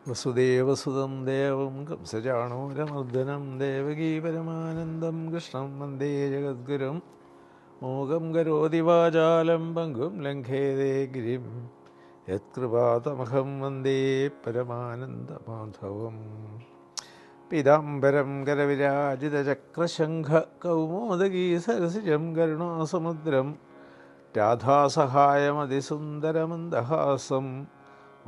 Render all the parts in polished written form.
വസുദേവസുതം ദേവം കംസചാണൂരമർദ്ദനം ദേവകീ പരമാനന്ദം കൃഷ്ണം വന്ദേ ജഗദ്ഗുരും മൂകം കരോതി വാചാലം പങ്കും ലംഘേതേ ഗിരിം യത്കൃപാതമഹം വന്ദേ പരമാനന്ദമാധവം. പീതാംബരം കരവിരാജിതചക്രശംഖ കൗമോദഗീ സരസിജം കരുണാസമുദ്രം രാധാസഹായമതിസുന്ദരമന്ദഹാസം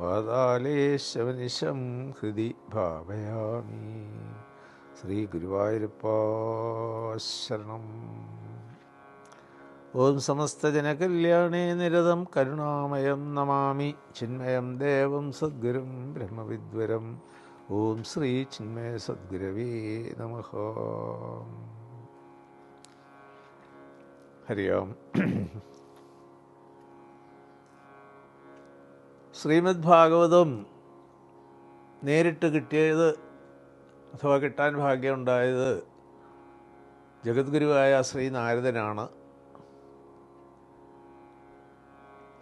വാതാലേശവനിശം ഹൃദി ഭാവയാമി. ശ്രീ ഗുരുവായൂരപ്പ ശരണം. ഓം സമസ്തജനകല്യാണേ നിരതം കരുണാമയം നമാമി ചിന്മയം ദേവം സദ്ഗുരും ബ്രഹ്മവിദ്വരം. ഓം ശ്രീ ചിന്മയ സദ്ഗുരവേ നമഃ. ഹരി ഓം. ശ്രീമദ് ഭാഗവതം നേരിട്ട് കിട്ടിയത് അഥവാ കിട്ടാൻ ഭാഗ്യമുണ്ടായത് ജഗദ്ഗുരുവായ ശ്രീനാരദനാണ്.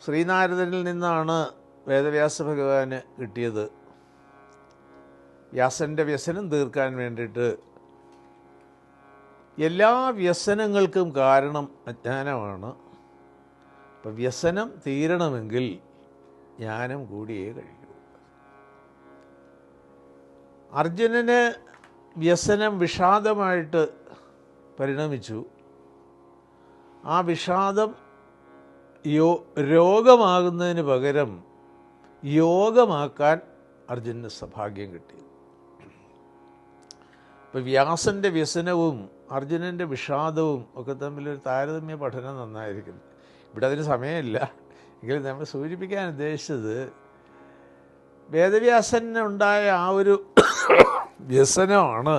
ശ്രീനാരദനിൽ നിന്നാണ് വേദവ്യാസ ഭഗവാന് കിട്ടിയത്. വ്യാസൻ്റെ വ്യസനം തീർക്കാൻ വേണ്ടിയിട്ട് എല്ലാ വ്യസനങ്ങൾക്കും കാരണം അജ്ഞാനമാണ്. അപ്പം വ്യസനം തീരണമെങ്കിൽ ജ്ഞാനം കൂടിയേ കഴിയൂ. അർജുനന് വ്യസനം വിഷാദമായിട്ട് പരിണമിച്ചു. ആ വിഷാദം രോഗമാകുന്നതിന് പകരം യോഗമാക്കാൻ അർജുനന് സൗഭാഗ്യം കിട്ടി. ഇപ്പം വ്യാസൻ്റെ വ്യസനവും അർജുനൻ്റെ വിഷാദവും ഒക്കെ തമ്മിലൊരു താരതമ്യ പഠനം നന്നായിരിക്കും. ഇവിടെ അതിന് സമയമില്ല. എങ്കിലും നമ്മൾ സൂചിപ്പിക്കാൻ ഉദ്ദേശിച്ചത് വേദവ്യാസനുണ്ടായ ആ ഒരു വ്യസനമാണ്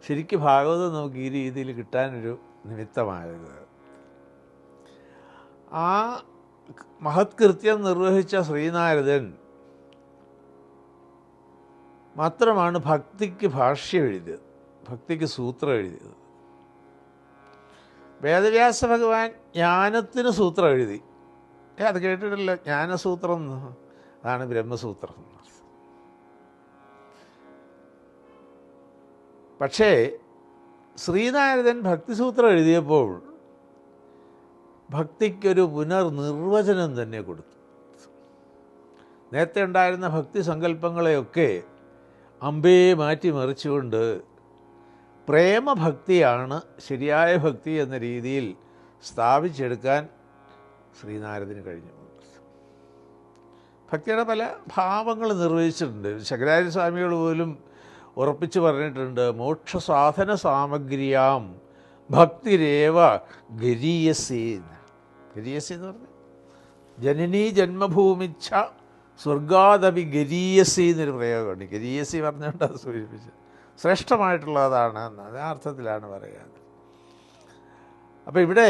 ശരിക്കും ഭാഗവതം നമുക്ക് ഈ രീതിയിൽ കിട്ടാനൊരു നിമിത്തമായത്. ആ മഹത്കൃത്യം നിർവഹിച്ച ശ്രീനാരദൻ മാത്രമാണ് ഭക്തിക്ക് ഭാഷ്യം എഴുതിയത്, ഭക്തിക്ക് സൂത്രം എഴുതിയത്. വേദവ്യാസ ഭഗവാൻ ജ്ഞാനത്തിന് സൂത്രം എഴുതി. അത് കേട്ടിട്ടില്ല, ജ്ഞാനസൂത്രം. അതാണ് ബ്രഹ്മസൂത്രം. പക്ഷേ ശ്രീനാരദൻ ഭക്തിസൂത്രം എഴുതിയപ്പോൾ ഭക്തിക്കൊരു പുനർനിർവചനം തന്നെ കൊടുത്തു. നേരത്തെ ഉണ്ടായിരുന്ന ഭക്തി സങ്കല്പങ്ങളെയൊക്കെ അമ്പേ മാറ്റിമറിച്ചുകൊണ്ട് പ്രേമഭക്തിയാണ് ശരിയായ ഭക്തി എന്ന രീതിയിൽ സ്ഥാപിച്ചെടുക്കാൻ ശ്രീനാരദന് കഴിഞ്ഞു. ഭക്തിയുടെ പല ഭാവങ്ങൾ നിർവഹിച്ചിട്ടുണ്ട്. ശങ്കരാചാര്യസ്വാമികൾ പോലും ഉറപ്പിച്ച് പറഞ്ഞിട്ടുണ്ട്, മോക്ഷസാധന സാമഗ്രിയാം ഭക്തിരേവ ഗരീയസി. ഗരീയസി എന്ന് പറഞ്ഞാൽ ജനനീ ജന്മഭൂമിച്ഛ സ്വർഗാദപി ഗരീയസി എന്നൊരു പ്രയോഗമുണ്ട്. ഗരീയസി പറഞ്ഞുകൊണ്ട് അത് സൂചിപ്പിച്ചത് ശ്രേഷ്ഠമായിട്ടുള്ളതാണ് എന്ന് അതേ അർത്ഥത്തിലാണ് പറയുന്നത്. അപ്പോൾ ഇവിടെ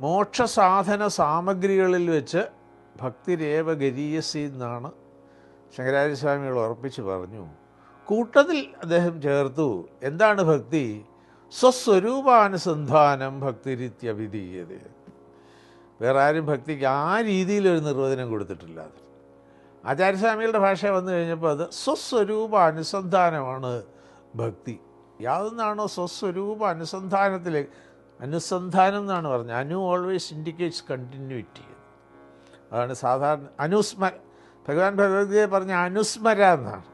മോക്ഷസാധന സാമഗ്രികളിൽ വെച്ച് ഭക്തിരേവ ഗരീയസി എന്നാണ് ശങ്കരാചാര്യസ്വാമികൾ ഉറപ്പിച്ച് പറഞ്ഞു. കൂട്ടത്തിൽ അദ്ദേഹം ചേർത്തു, എന്താണ് ഭക്തി? സ്വസ്വരൂപാനുസന്ധാനം ഭക്തിരിത്യഭിധീയത. വേറെ ആരും ഭക്തിക്ക് ആ രീതിയിലൊരു നിർവചനം കൊടുത്തിട്ടില്ല. ആചാര്യസ്വാമികളുടെ ഭാഷ വന്നു കഴിഞ്ഞപ്പോൾ അത് സ്വസ്വരൂപ അനുസന്ധാനമാണ് ഭക്തി. യാതൊന്നാണോ സ്വസ്വരൂപ അനുസന്ധാനത്തിലേക്ക്, അനുസന്ധാനം എന്നാണ് പറഞ്ഞത്. Anu always indicates continuity. അതാണ് സാധാരണ അനുസ്മര. ഭഗവാൻ ഭഗവത്ഗീത പറഞ്ഞ അനുസ്മര എന്നാണ്.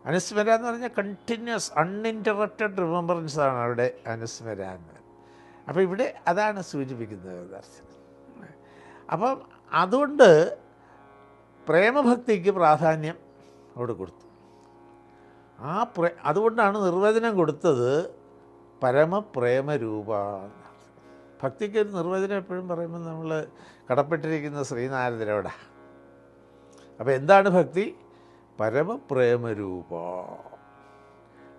അനുസ്മര എന്ന് പറഞ്ഞാൽ കണ്ടിന്യൂസ് അൺഇൻറ്ററപ്റ്റഡ് റിമംബറൻസ് ആണ് അവിടെ അനുസ്മര എന്ന്. അപ്പോൾ ഇവിടെ അതാണ് സൂചിപ്പിക്കുന്നത് ദർശനം. അപ്പം അതുകൊണ്ട് പ്രേമഭക്തിക്ക് പ്രാധാന്യം അവിടെ കൊടുത്തു. അതുകൊണ്ടാണ് നിർവചനം കൊടുത്തത് പരമപ്രേമരൂപ. ഭക്തിക്കൊരു നിർവചനം എപ്പോഴും പറയുമ്പോൾ നമ്മൾ കടപ്പെട്ടിരിക്കുന്ന ശ്രീനാരദരോടാ. അപ്പോൾ എന്താണ് ഭക്തി? പരമപ്രേമരൂപ.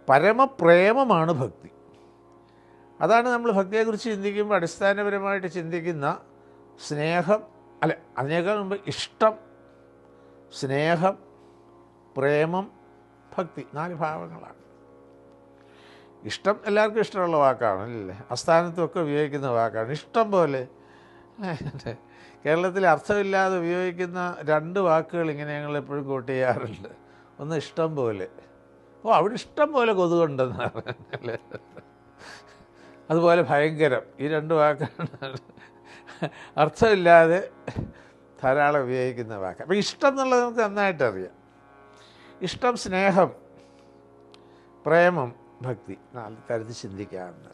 പരമപ്രേമമാണ് ഭക്തി. അതാണ് നമ്മൾ ഭക്തിയെക്കുറിച്ച് ചിന്തിക്കുമ്പോൾ അടിസ്ഥാനപരമായിട്ട് ചിന്തിക്കുന്ന സ്നേഹം, അല്ല അതിനേക്കാൾ മുമ്പ് ഇഷ്ടം, സ്നേഹം, പ്രേമം, ഭക്തി, 4 ഭാവങ്ങളാണ്. ഇഷ്ടം എല്ലാവർക്കും ഇഷ്ടമുള്ള വാക്കാണ് അല്ലേ? അസ്ഥാനത്തുമൊക്കെ ഉപയോഗിക്കുന്ന വാക്കാണ്. ഇഷ്ടം പോലെ കേരളത്തിൽ അർത്ഥമില്ലാതെ ഉപയോഗിക്കുന്ന 2 വാക്കുകൾ ഇങ്ങനെ ഞങ്ങൾ എപ്പോഴും കോട്ട് ചെയ്യാറുണ്ട്. ഒന്ന് ഇഷ്ടം പോലെ. അവിടെ ഇഷ്ടം പോലെ കൊതുകുണ്ടെന്ന് പറഞ്ഞല്ലേ. അതുപോലെ ഭയങ്കരം. ഈ 2 വാക്കാണ് അർത്ഥമില്ലാതെ ധാരാളം ഉപയോഗിക്കുന്ന വാക്ക്. അപ്പോൾ ഇഷ്ടം എന്നുള്ളത് നമുക്ക് നന്നായിട്ടറിയാം. ഇഷ്ടം, സ്നേഹം, പ്രേമം, ഭക്തി, 4 തരത്തിൽ ചിന്തിക്കാവുന്ന.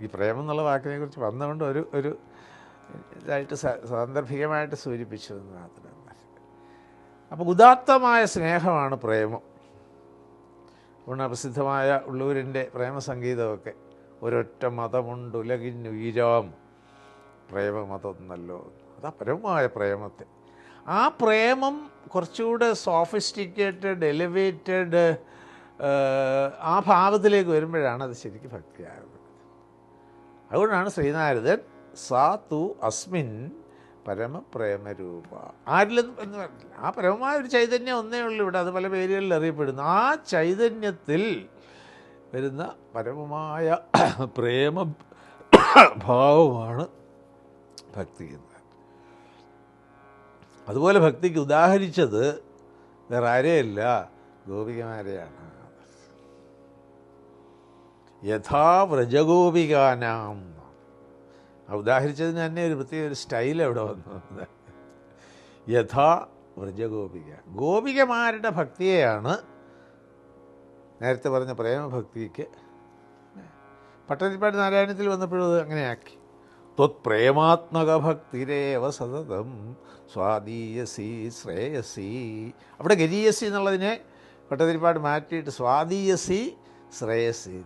ഈ പ്രേമം എന്നുള്ള വാക്കിനെ കുറിച്ച് വന്നുകൊണ്ട് ഒരു ഇതായിട്ട് സാന്ദർഭികമായിട്ട് സൂചിപ്പിച്ചു എന്ന് മാത്രമേ. അപ്പോൾ ഉദാത്തമായ സ്നേഹമാണ് പ്രേമം. പ്രസിദ്ധമായ ഉള്ളൂരിൻ്റെ പ്രേമസംഗീതമൊക്കെ ഒരൊറ്റ മതമുണ്ടുലകിന്നുയരാം പ്രേമമതം നല്ലോ. അതാ പരമമായ പ്രേമത്തെ. ആ പ്രേമം കുറച്ചുകൂടെ സോഫിസ്റ്റിക്കേറ്റഡ്, എലിവേറ്റഡ് ആ ഭാവത്തിലേക്ക് വരുമ്പോഴാണ് അത് ശരിക്കും ഭക്തിയാകുന്നത്. അതുകൊണ്ടാണ് ശ്രീനാരദൻ സാ തു അസ്മിൻ പരമപ്രേമരൂപ. ആരിലും എന്ന് പറഞ്ഞില്ല, ആ പരമമായ ഒരു ചൈതന്യം ഒന്നേ ഉള്ളൂ ഇവിടെ. അത് പല പേരുകളിൽ അറിയപ്പെടുന്നു. ആ ചൈതന്യത്തിൽ വരുന്ന പരമമായ പ്രേമ ഭാവമാണ് ഭക്തി എന്ന്. അതുപോലെ ഭക്തിക്ക് ഉദാഹരിച്ചത് വേറെ ആരെയല്ല, ഗോപികമാരെയാണ്. യഥാ വ്രജഗോപികാനാം. ഉദാഹരിച്ചതിന് തന്നെ ഒരു പ്രത്യേക ഒരു സ്റ്റൈൽ അവിടെ വന്നു. യഥാ വ്രജഗോപിക, ഗോപികമാരുടെ ഭക്തിയെയാണ് നേരത്തെ പറഞ്ഞ പ്രേമഭക്തിക്ക് പട്ടതിരിപ്പാട് നാരായണത്തിൽ വന്നപ്പോഴും അത് അങ്ങനെയാക്കി. ത്വത് പ്രേമാത്മക ഭക്തിരേവ സതതം സ്വാദീയസി ശ്രേയസി. അവിടെ ഗരീയസി എന്നുള്ളതിനെ പട്ടതിരിപ്പാട് മാറ്റിയിട്ട് സ്വാദീയസി ശ്രേയസി.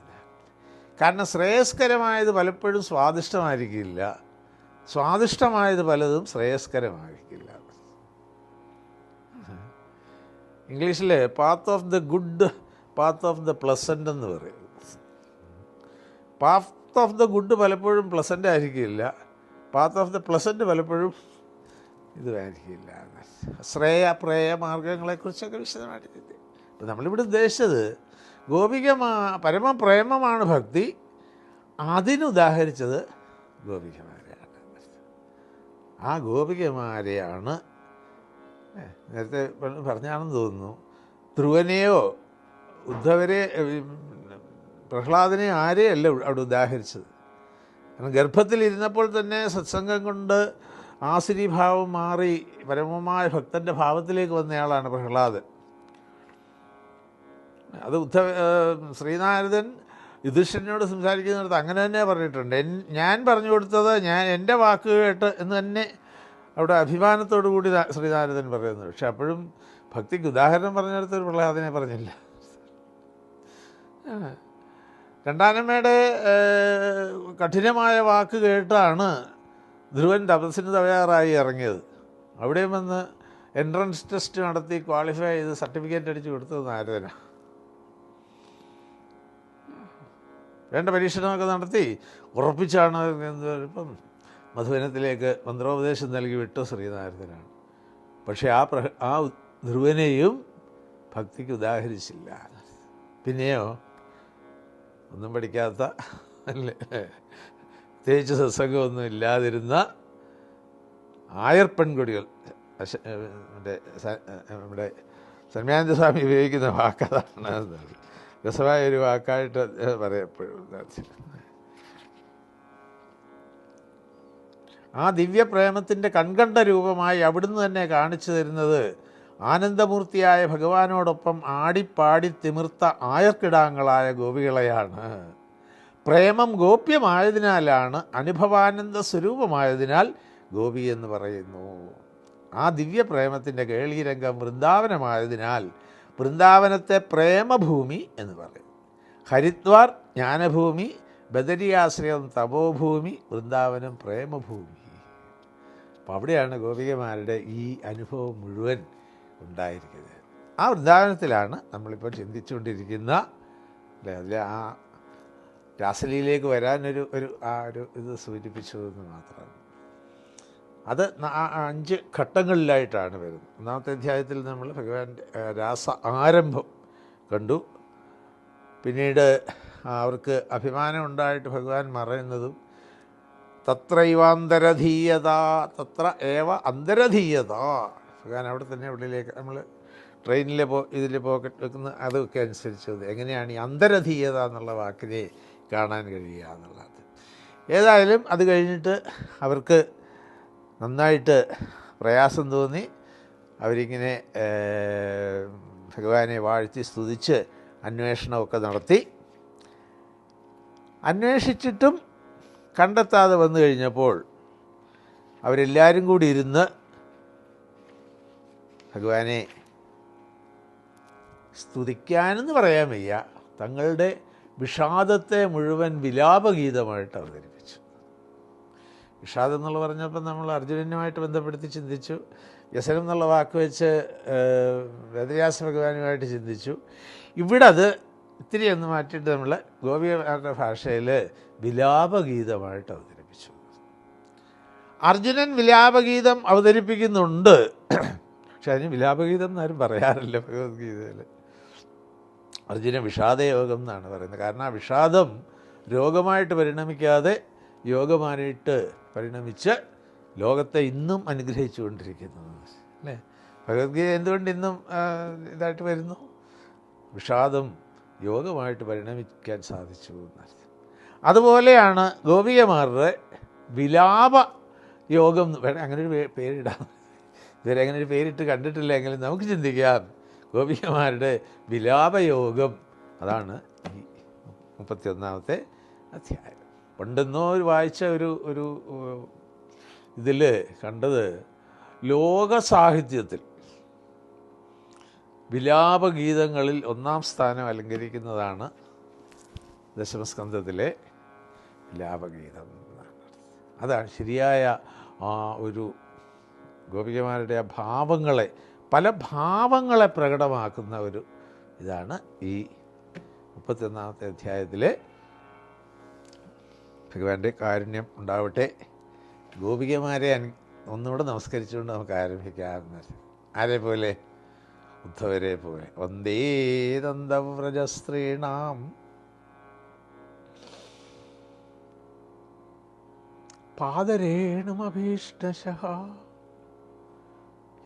കാരണം ശ്രേയസ്കരമായത് പലപ്പോഴും സ്വാദിഷ്ടമായിരിക്കില്ല, സ്വാദിഷ്ടമായത് പലതും ശ്രേയസ്കരമായിരിക്കില്ല. ഇംഗ്ലീഷിൽ path of the good, path of the pleasant എന്ന് പറയും. പാത്ത് ഓഫ് ദ ഗുഡ് പലപ്പോഴും പ്ലസൻ്റ് ആയിരിക്കില്ല, പാത്ത് ഓഫ് ദ പ്ലസൻ്റ് പലപ്പോഴും ഇതുമായിരിക്കില്ല. ശ്രേയ പ്രേയ മാർഗങ്ങളെക്കുറിച്ചൊക്കെ വിശദമായിട്ട് ചിന്തി. ഇപ്പം നമ്മളിവിടെ ഉദ്ദേശിച്ചത് പരമപ്രേമമാണ് ഭക്തി. അതിനുദാഹരിച്ചത് ഗോപികമാരെയാണ്. ആ ഗോപികമാരെയാണ് നേരത്തെ പറഞ്ഞാണെന്ന് തോന്നുന്നു. ധ്രുവനെയോ ഉദ്ധവരെ പ്രഹ്ലാദനെ ആരെയല്ല അവിടെ ഉദാഹരിച്ചത്. കാരണം ഗർഭത്തിലിരുന്നപ്പോൾ തന്നെ സത്സംഗം കൊണ്ട് ആസുരീഭാവം മാറി പരമമായ ഭക്തൻ്റെ ഭാവത്തിലേക്ക് വന്നയാളാണ് പ്രഹ്ലാദൻ. അത് ശ്രീനാരദൻ യുധിഷ്ഠിരനോട് സംസാരിക്കുന്നിടത്ത് അങ്ങനെ തന്നെ പറഞ്ഞിട്ടുണ്ട്. ഞാൻ പറഞ്ഞു കൊടുത്തത് എൻ്റെ വാക്ക് കേട്ട് എന്ന് തന്നെ അവിടെ അഭിമാനത്തോടു കൂടി ശ്രീനാരദൻ പറയുന്നത്. പക്ഷെ അപ്പോഴും ഭക്തിക്ക് ഉദാഹരണം പറഞ്ഞെടുത്ത് ഒരു പ്രഹ്ലാദനെ പറഞ്ഞില്ല. രണ്ടാനമ്മയുടെ കഠിനമായ വാക്ക് കേട്ടാണ് ധ്രുവൻ തപസ്സിന് തയ്യാറായി ഇറങ്ങിയത്. അവിടെയും വന്ന് എൻട്രൻസ് ടെസ്റ്റ് നടത്തി ക്വാളിഫൈ ചെയ്ത് സർട്ടിഫിക്കറ്റ് അടിച്ച് കൊടുത്തത് നാരദനാണ്. വേണ്ട പരീക്ഷണമൊക്കെ നടത്തി ഉറപ്പിച്ചാണ് ഇപ്പം മധുവനത്തിലേക്ക് മന്ത്രോപദേശം നൽകി വിട്ട ശ്രീനാരദനാണ്. പക്ഷേ ആ ധ്രുവനെയും ഭക്തിക്ക് ഉദാഹരിച്ചില്ല. പിന്നെയോ ഒന്നും പഠിക്കാത്ത, അല്ലേ, പ്രത്യേകിച്ച് സത്സംഗമൊന്നും ഇല്ലാതിരുന്ന ആയർ പെൺകുടികൾ, നമ്മുടെ സന്യാനന്ദ സ്വാമി ഉപയോഗിക്കുന്ന വാക്കതാണ്. രസമായ ഒരു വാക്കായിട്ട് പറയപ്പെടും. ആ ദിവ്യപ്രേമത്തിൻ്റെ കൺകണ്ട രൂപമായി അവിടുന്ന് തന്നെ കാണിച്ചു തരുന്നത് ആനന്ദമൂർത്തിയായ ഭഗവാനോടൊപ്പം ആടിപ്പാടി തിമിർത്ത ആയർക്കിടാങ്ങളായ ഗോപികളെയാണ്. പ്രേമം ഗോപ്യമായതിനാലാണ്, അനുഭവാനന്ദ സ്വരൂപമായതിനാൽ ഗോപി എന്ന് പറയുന്നു. ആ ദിവ്യപ്രേമത്തിൻ്റെ കേളീരംഗം വൃന്ദാവനമായതിനാൽ വൃന്ദാവനത്തെ പ്രേമഭൂമി എന്ന് പറയും. ഹരിദ്വാർ ജ്ഞാനഭൂമി, ബദരിയാശ്രയം തപോഭൂമി, വൃന്ദാവനം പ്രേമഭൂമി. അപ്പം അവിടെയാണ് ഗോപികമാരുടെ ഈ അനുഭവം മുഴുവൻ ഉണ്ടായിരിക്കുന്നത്. ആ വൃന്ദാവനത്തിലാണ് നമ്മളിപ്പോൾ ചിന്തിച്ചുകൊണ്ടിരിക്കുന്ന, അല്ലേ, അതിൽ ആ രാസലീലയിലേക്ക് വരാനൊരു ഇത് സൂചിപ്പിച്ചു എന്ന് മാത്രമാണ്. അത് 5 ഘട്ടങ്ങളിലായിട്ടാണ് വരുന്നത്. ഒന്നാമത്തെ അധ്യായത്തിൽ നമ്മൾ ഭഗവാന്റെ രാസ ആരംഭം കണ്ടു. പിന്നീട് അവർക്ക് അഭിമാനം ഉണ്ടായിട്ട് ഭഗവാൻ മറയുന്നതും തത്രൈവാന്തരധീയത, തത്ര ഏവ അന്തരധീയത. ഭഗവാൻ അവിടെ തന്നെ ഉള്ളിലേക്ക് നമ്മൾ ട്രെയിനിലെ ഇതിൽ പോക്കറ്റ് വെക്കുന്ന അതൊക്കെ അനുസരിച്ചത് എങ്ങനെയാണ് ഈ അന്തരധീയത എന്നുള്ള വാക്കിനെ കാണാൻ കഴിയുക എന്നുള്ളത്. ഏതായാലും അത് കഴിഞ്ഞിട്ട് അവർക്ക് നന്നായിട്ട് പ്രയാസം തോന്നി. അവരിങ്ങനെ ഭഗവാനെ വാഴ്ത്തി സ്തുതിച്ച് അന്വേഷണമൊക്കെ നടത്തി. അന്വേഷിച്ചിട്ടും കണ്ടെത്താതെ വന്നു കഴിഞ്ഞപ്പോൾ അവരെല്ലാവരും കൂടി ഇരുന്ന് ഭഗവാനെ സ്തുതിക്കാനെന്ന് പറയാൻ വയ്യ, തങ്ങളുടെ വിഷാദത്തെ മുഴുവൻ വിലാപഗീതമായിട്ട് അവതരിപ്പിച്ചു. വിഷാദം എന്നുള്ള പറഞ്ഞപ്പോൾ നമ്മൾ അർജുനനുമായിട്ട് ബന്ധപ്പെടുത്തി ചിന്തിച്ചു, വ്യസനം എന്നുള്ള വാക്ക് വെച്ച് വേദവ്യാസ ഭഗവാനുമായിട്ട് ചിന്തിച്ചു. ഇവിടെ അത് ഇത്തിരി ഒന്ന് മാറ്റിയിട്ട് നമ്മൾ ഗോപികമാരുടെ ഭാഷയിൽ വിലാപഗീതമായിട്ട് അവതരിപ്പിച്ചു. അർജുനൻ വിലാപഗീതം അവതരിപ്പിക്കുന്നുണ്ട്, പക്ഷെ അതിന് വിലാപഗീതം എന്നാരും പറയാറില്ല ഭഗവത്ഗീതയിൽ. അർജുന വിഷാദയോഗം എന്നാണ് പറയുന്നത്. കാരണം ആ വിഷാദം രോഗമായിട്ട് പരിണമിക്കാതെ യോഗമായിട്ട് പരിണമിച്ച് ലോകത്തെ ഇന്നും അനുഗ്രഹിച്ചു കൊണ്ടിരിക്കുന്നത് അല്ലേ. ഭഗവത്ഗീത എന്തുകൊണ്ട് ഇന്നും ഇതായിട്ട് വരുന്നു? വിഷാദം യോഗമായിട്ട് പരിണമിക്കാൻ സാധിച്ചു എന്നർത്ഥം. അതുപോലെയാണ് ഗോപികമാരുടെ വിലാപ യോഗം. വേണം അങ്ങനെ ഒരു പേരിടാം. ഇതുവരെ അങ്ങനെ ഒരു പേരിട്ട് കണ്ടിട്ടില്ല എങ്കിലും നമുക്ക് ചിന്തിക്കാം. ഗോപികമാരുടെ വിലാപയോഗം, അതാണ് ഈ 31-ാമത്തെ അധ്യായം. പണ്ടെന്നോ വായിച്ച ഒരു ഇതിൽ കണ്ടത്, ലോക സാഹിത്യത്തിൽ വിലാപഗീതങ്ങളിൽ 1-ാം സ്ഥാനം അലങ്കരിക്കുന്നതാണ് ദശമസ്കന്ധത്തിലെ വിലാപഗീതം. അതാണ് ശരിയായ ആ ഒരു ഗോപികമാരുടെ ആ ഭാവങ്ങളെ, പല ഭാവങ്ങളെ പ്രകടമാക്കുന്ന ഒരു ഇതാണ് ഈ 31-ാമത്തെ അധ്യായത്തിലെ ഭഗവാന്റെ കാരുണ്യം ഉണ്ടാവട്ടെ. ഗോപികമാരെ ഒന്നുകൂടെ നമസ്കരിച്ചുകൊണ്ട് നമുക്ക് ആരംഭിക്കാം. ആരെ പോലെ? ഉദ്ധവരെ പോലെ. വന്ദേ ദന്തവ്രജസ്ത്രീണാം പാദരേണുമഭീഷ്ടശഃ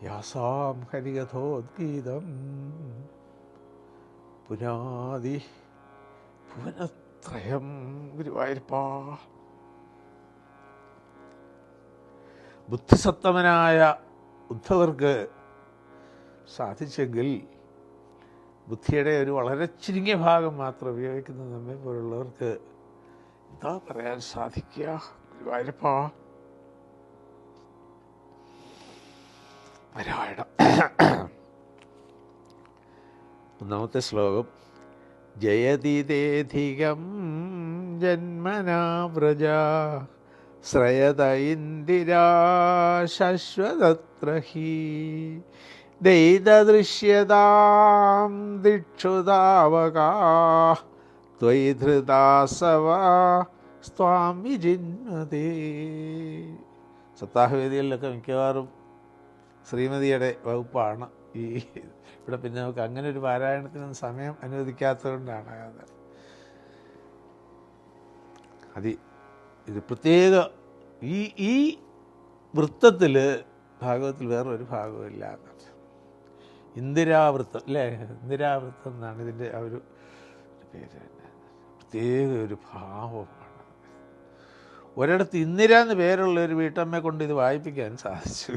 യാസാം ഹരികഥോദ്ഗീതം പുനാദി ഭുവനത്രയം. ഗുരുവായൂരപ്പാ. ബുദ്ധിസത്തമനായ ഉദ്ധവർക്ക് സാധിച്ചെങ്കിൽ ബുദ്ധിയുടെ ഒരു വളരെ ചുരുങ്ങിയ ഭാഗം മാത്രം ഉപയോഗിക്കുന്ന നമ്മെ പോലുള്ളവർക്ക് എന്താ പറയാൻ സാധിക്കുക? ഗുരുവായൂരപ്പാ. പാരായണം. 1-ാമത്തെ ശ്ലോകം. ജയതിദേധികം ജന്മനാ വ്രജ ശ്രയത ഇന്ദിരാ ശശ്വതത്ര ഹി ദൈതദൃശ്യതാം ദിക്ഷുതാവകാ ത്വയി ധൃതാസവ സ്വാം വിജിന്മതേ. സപ്താഹവേദികളിലൊക്കെ മിക്കവാറും ശ്രീമതിയുടെ വകുപ്പാണ് ഈ. ഇവിടെ പിന്നെ നമുക്ക് അങ്ങനെ ഒരു പാരായണത്തിനൊന്നും സമയം അനുവദിക്കാത്തതുകൊണ്ടാണ് ഇത് പ്രത്യേക ഈ വൃത്തത്തിൽ ഭാഗവത്തിൽ വേറൊരു ഭാഗമില്ല. ഇന്ദിരാവൃത്തം അല്ലേ? ഇന്ദിരാവൃത്തം എന്നാണ് ഇതിൻ്റെ ആ ഒരു പേര്. പ്രത്യേക ഒരു ഭാവമാണ്. ഒരിടത്ത് ഇന്ദിര എന്ന് പേരുള്ള ഒരു വീട്ടമ്മയെ കൊണ്ട് ഇത് വായിപ്പിക്കാൻ സാധിച്ചു.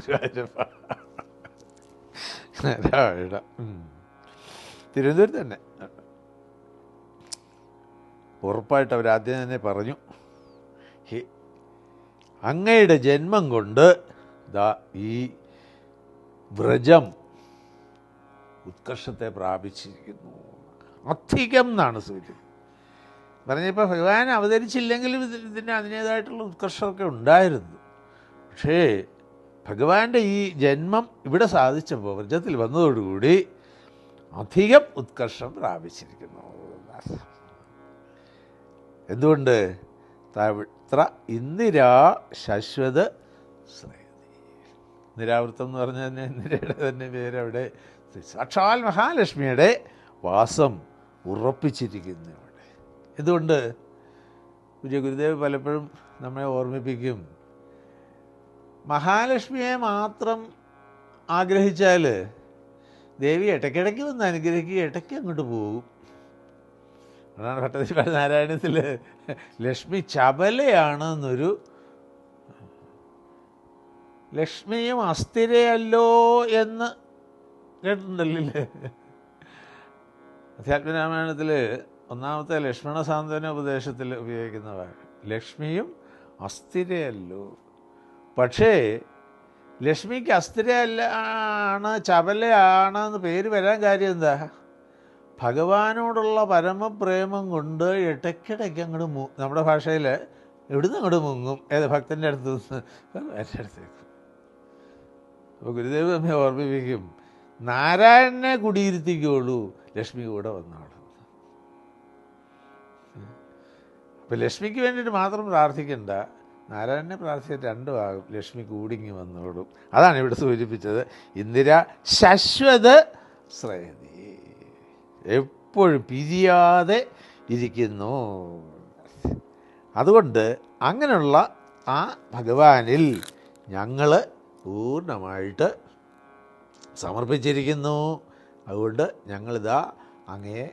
തിരുവനന്തപുരത്ത് തന്നെ ഉറപ്പായിട്ട് അവരാദ്യം തന്നെ പറഞ്ഞു, അങ്ങയുടെ ജന്മം കൊണ്ട് ഈ വ്രജം ഉത്കർഷത്തെ പ്രാപിച്ചിരിക്കുന്നു. അധികം എന്നാണ് സൂചന. പറഞ്ഞപ്പോൾ ഭഗവാൻ അവതരിച്ചില്ലെങ്കിലും ഇതിന് അതിൻ്റേതായിട്ടുള്ള ഉത്കർഷമൊക്കെ ഉണ്ടായിരുന്നു. പക്ഷേ ഭഗവാന്റെ ഈ ജന്മം ഇവിടെ സാധിച്ചപ്പോൾ, വ്രജത്തിൽ വന്നതോടുകൂടി അധികം ഉത്കർഷം പ്രാപിച്ചിരിക്കുന്നു. എന്തുകൊണ്ട്? തത്ര ഇന്ദിരാ ശശ്വത ശ്രേയതി. ഇന്ദിരാവൃത്തം എന്ന് പറഞ്ഞാൽ തന്നെ ഇന്ദിരയുടെ തന്നെ പേര് അവിടെ സാക്ഷാൽ മഹാലക്ഷ്മിയുടെ വാസം ഉറപ്പിച്ചിരിക്കുന്നു ഇവിടെ. എന്തുകൊണ്ട്? പൂജ്യ ഗുരുദേവ് പലപ്പോഴും നമ്മെ ഓർമ്മിപ്പിക്കും. മഹാലക്ഷ്മിയെ മാത്രം ആഗ്രഹിച്ചാൽ ദേവി ഇടയ്ക്കിടയ്ക്ക് വന്ന് അനുഗ്രഹിക്കുക, ഇടയ്ക്ക് അങ്ങോട്ട് പോകും. അതാണ് ഭട്ടതിരിപ്പാട് നാരായണത്തിൽ ലക്ഷ്മി ചപലയാണെന്നൊരു, ലക്ഷ്മിയും അസ്ഥിരയല്ലോ എന്ന് കേട്ടിട്ടുണ്ടല്ലേ. അധ്യാത്മരാമായണത്തിൽ ഒന്നാമത്തെ ലക്ഷ്മണ സാന്ത്വന ഉപദേശത്തിൽ ഉപയോഗിക്കുന്ന വാക്ക് ലക്ഷ്മിയും അസ്ഥിരയല്ലോ. പക്ഷേ ലക്ഷ്മിക്ക് അസ്ഥിരയല്ല ആണ്, ചപലയാണെന്ന് പേര് വരാൻ കാര്യം എന്താ? ഭഗവാനോടുള്ള പരമപ്രേമം കൊണ്ട് ഇടയ്ക്കിടയ്ക്ക് അങ്ങോട്ട് നമ്മുടെ ഭാഷയിൽ എവിടുന്ന് അങ്ങോട്ട് മുങ്ങും, ഏത് ഭക്തൻ്റെ അടുത്ത് നിന്ന് എൻ്റെ അടുത്തേക്ക്. അപ്പോൾ ഗുരുദേവ് നമ്മെ ഓർമ്മിപ്പിക്കും, നാരായണനെ കുടിയിരുത്തിക്കുള്ളൂ, ലക്ഷ്മി കൂടെ വന്നോളും. അപ്പോൾ ലക്ഷ്മിക്ക് വേണ്ടിയിട്ട് മാത്രം പ്രാർത്ഥിക്കണ്ട, നാരായണനെ പ്രാർത്ഥിച്ചിട്ട് രണ്ടും ആകും, ലക്ഷ്മി കൂടിങ്ങി വന്നോളും. അതാണ് ഇവിടെ സൂചിപ്പിച്ചത്. ഇന്ദിര ശശ്വത ശ്രേയതി, എപ്പോഴും പിരിയാതെ ഇരിക്കുന്നു. അതുകൊണ്ട് അങ്ങനെയുള്ള ആ ഭഗവാനിൽ ഞങ്ങൾ പൂർണ്ണമായിട്ട് സമർപ്പിച്ചിരിക്കുന്നു. അതുകൊണ്ട് ഞങ്ങളിതാ അങ്ങയെ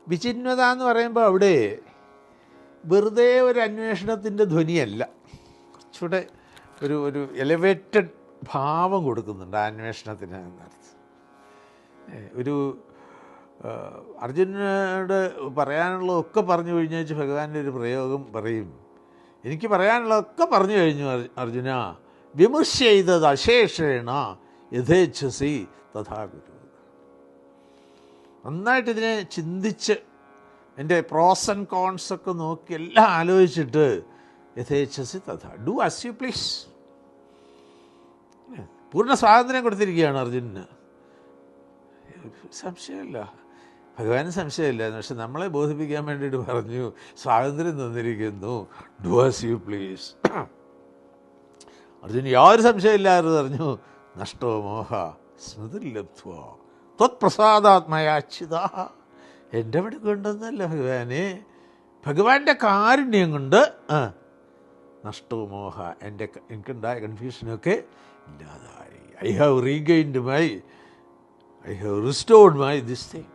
വിചിന്വത എന്ന് പറയുമ്പോൾ അവിടെ വെറുതെ ഒരു അന്വേഷണത്തിൻ്റെ ധ്വനിയല്ല, കുറച്ചുകൂടെ ഒരു എലിവേറ്റഡ് ഭാവം കൊടുക്കുന്നുണ്ട് ആ അന്വേഷണത്തിന് എന്നർത്ഥം. ഒരു അർജുനോട് പറയാനുള്ളതൊക്കെ പറഞ്ഞു കഴിഞ്ഞാൽ ഭഗവാന്റെ ഒരു പ്രയോഗം പറയും, എനിക്ക് പറയാനുള്ളതൊക്കെ പറഞ്ഞു കഴിഞ്ഞു അർജുന, വിമർശയത് അശേഷേണ യഥേച്ഛസി തഥാ കുരു. നന്നായിട്ട് ഇതിനെ ചിന്തിച്ച് എൻ്റെ പ്രോസ് ആൻഡ് കോൺസ് ഒക്കെ നോക്കി എല്ലാം ആലോചിച്ചിട്ട് യഥേച്ഛസി തഥാ, ഡു ആസ് യു പ്ലീസ്. പൂർണ്ണ സ്വാതന്ത്ര്യം കൊടുത്തിരിക്കുകയാണ് അർജുനന്, സംശയമില്ല, ഭഗവാന് സംശയമില്ല. പക്ഷെ നമ്മളെ ബോധിപ്പിക്കാൻ വേണ്ടിയിട്ട് പറഞ്ഞു, സ്വാതന്ത്ര്യം തന്നിരിക്കുന്നു, ഡു ആസ് യു പ്ലീസ്. അർജുന് യാതൊരു സംശയമില്ലാതെ പറഞ്ഞു, നഷ്ടോ മോഹ സ്മൃതിർലബ്ധ്വ ത്വത്പ്രസാദാത്മയാച്യുത. എൻ്റെ അവിടെ കൊണ്ടെന്നല്ല ഭഗവാനെ, ഭഗവാന്റെ കാരുണ്യം കൊണ്ട് നഷ്ടോ മോഹ, എനിക്കുണ്ടായ കൺഫ്യൂഷനൊക്കെ ഇല്ലാതായി. I have restored my this thing.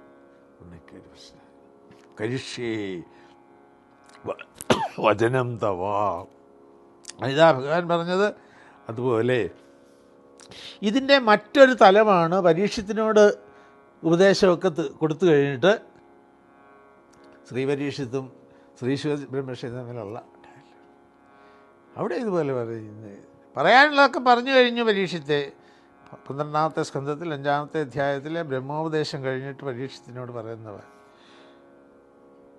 കരിഷ്യേ വചനം തവാ. ഇതാ ഭഗവാൻ പറഞ്ഞത്. അതുപോലെ ഇതിൻ്റെ മറ്റൊരു തലമാണ് പരീക്ഷത്തിനോട് ഉപദേശമൊക്കെ കൊടുത്തു കഴിഞ്ഞിട്ട് ശ്രീപരീക്ഷത്തും ബ്രഹ്മർഷിയും തമ്മിലുള്ള അവിടെ ഇതുപോലെ പറയാനുള്ളതൊക്കെ പറഞ്ഞു കഴിഞ്ഞു പരീക്ഷത്തെ. 12ാമത്തെ സ്കന്ധത്തിൽ 5ാമത്തെ അധ്യായത്തിലെ ബ്രഹ്മോപദേശം കഴിഞ്ഞിട്ട് പരീക്ഷത്തിനോട് പറയുന്നവ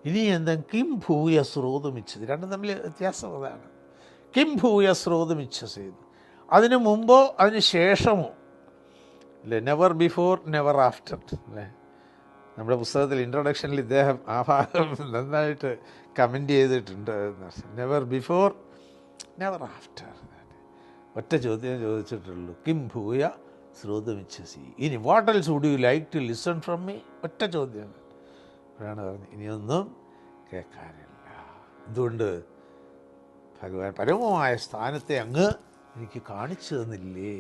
ഇനി എന്താ, കിം ഭൂയ സ്രോതമിച്ചത്. രണ്ടും തമ്മിൽ വ്യത്യാസം അതാണ്. കിം ഭൂയ സ്രോതമിച്ഛസി, അതിന് മുമ്പോ അതിന് ശേഷമോ അല്ലേ, നെവർ ബിഫോർ നെവർ ആഫ്റ്റർ അല്ലേ. നമ്മുടെ പുസ്തകത്തിൽ ഇൻട്രൊഡക്ഷനിൽ ഇദ്ദേഹം ആ ഭാഗം നന്നായിട്ട് കമൻ്റ് ചെയ്തിട്ടുണ്ട്. Never before never after. ഒറ്റ ചോദ്യം ചോദിച്ചിട്ടുള്ളൂ, കിം ഭൂയ ശ്രോതമിച്ഛസി. ഇനി what else would you like to listen from me. ഒറ്റ ചോദ്യം. അപ്പോഴാണ് പറഞ്ഞത്, ഇനിയൊന്നും കേൾക്കാനില്ല. എന്തുകൊണ്ട്? ഭഗവാൻ പരമമായ സ്ഥാനത്തെ അങ്ങ് എനിക്ക് കാണിച്ചു തന്നില്ലേ.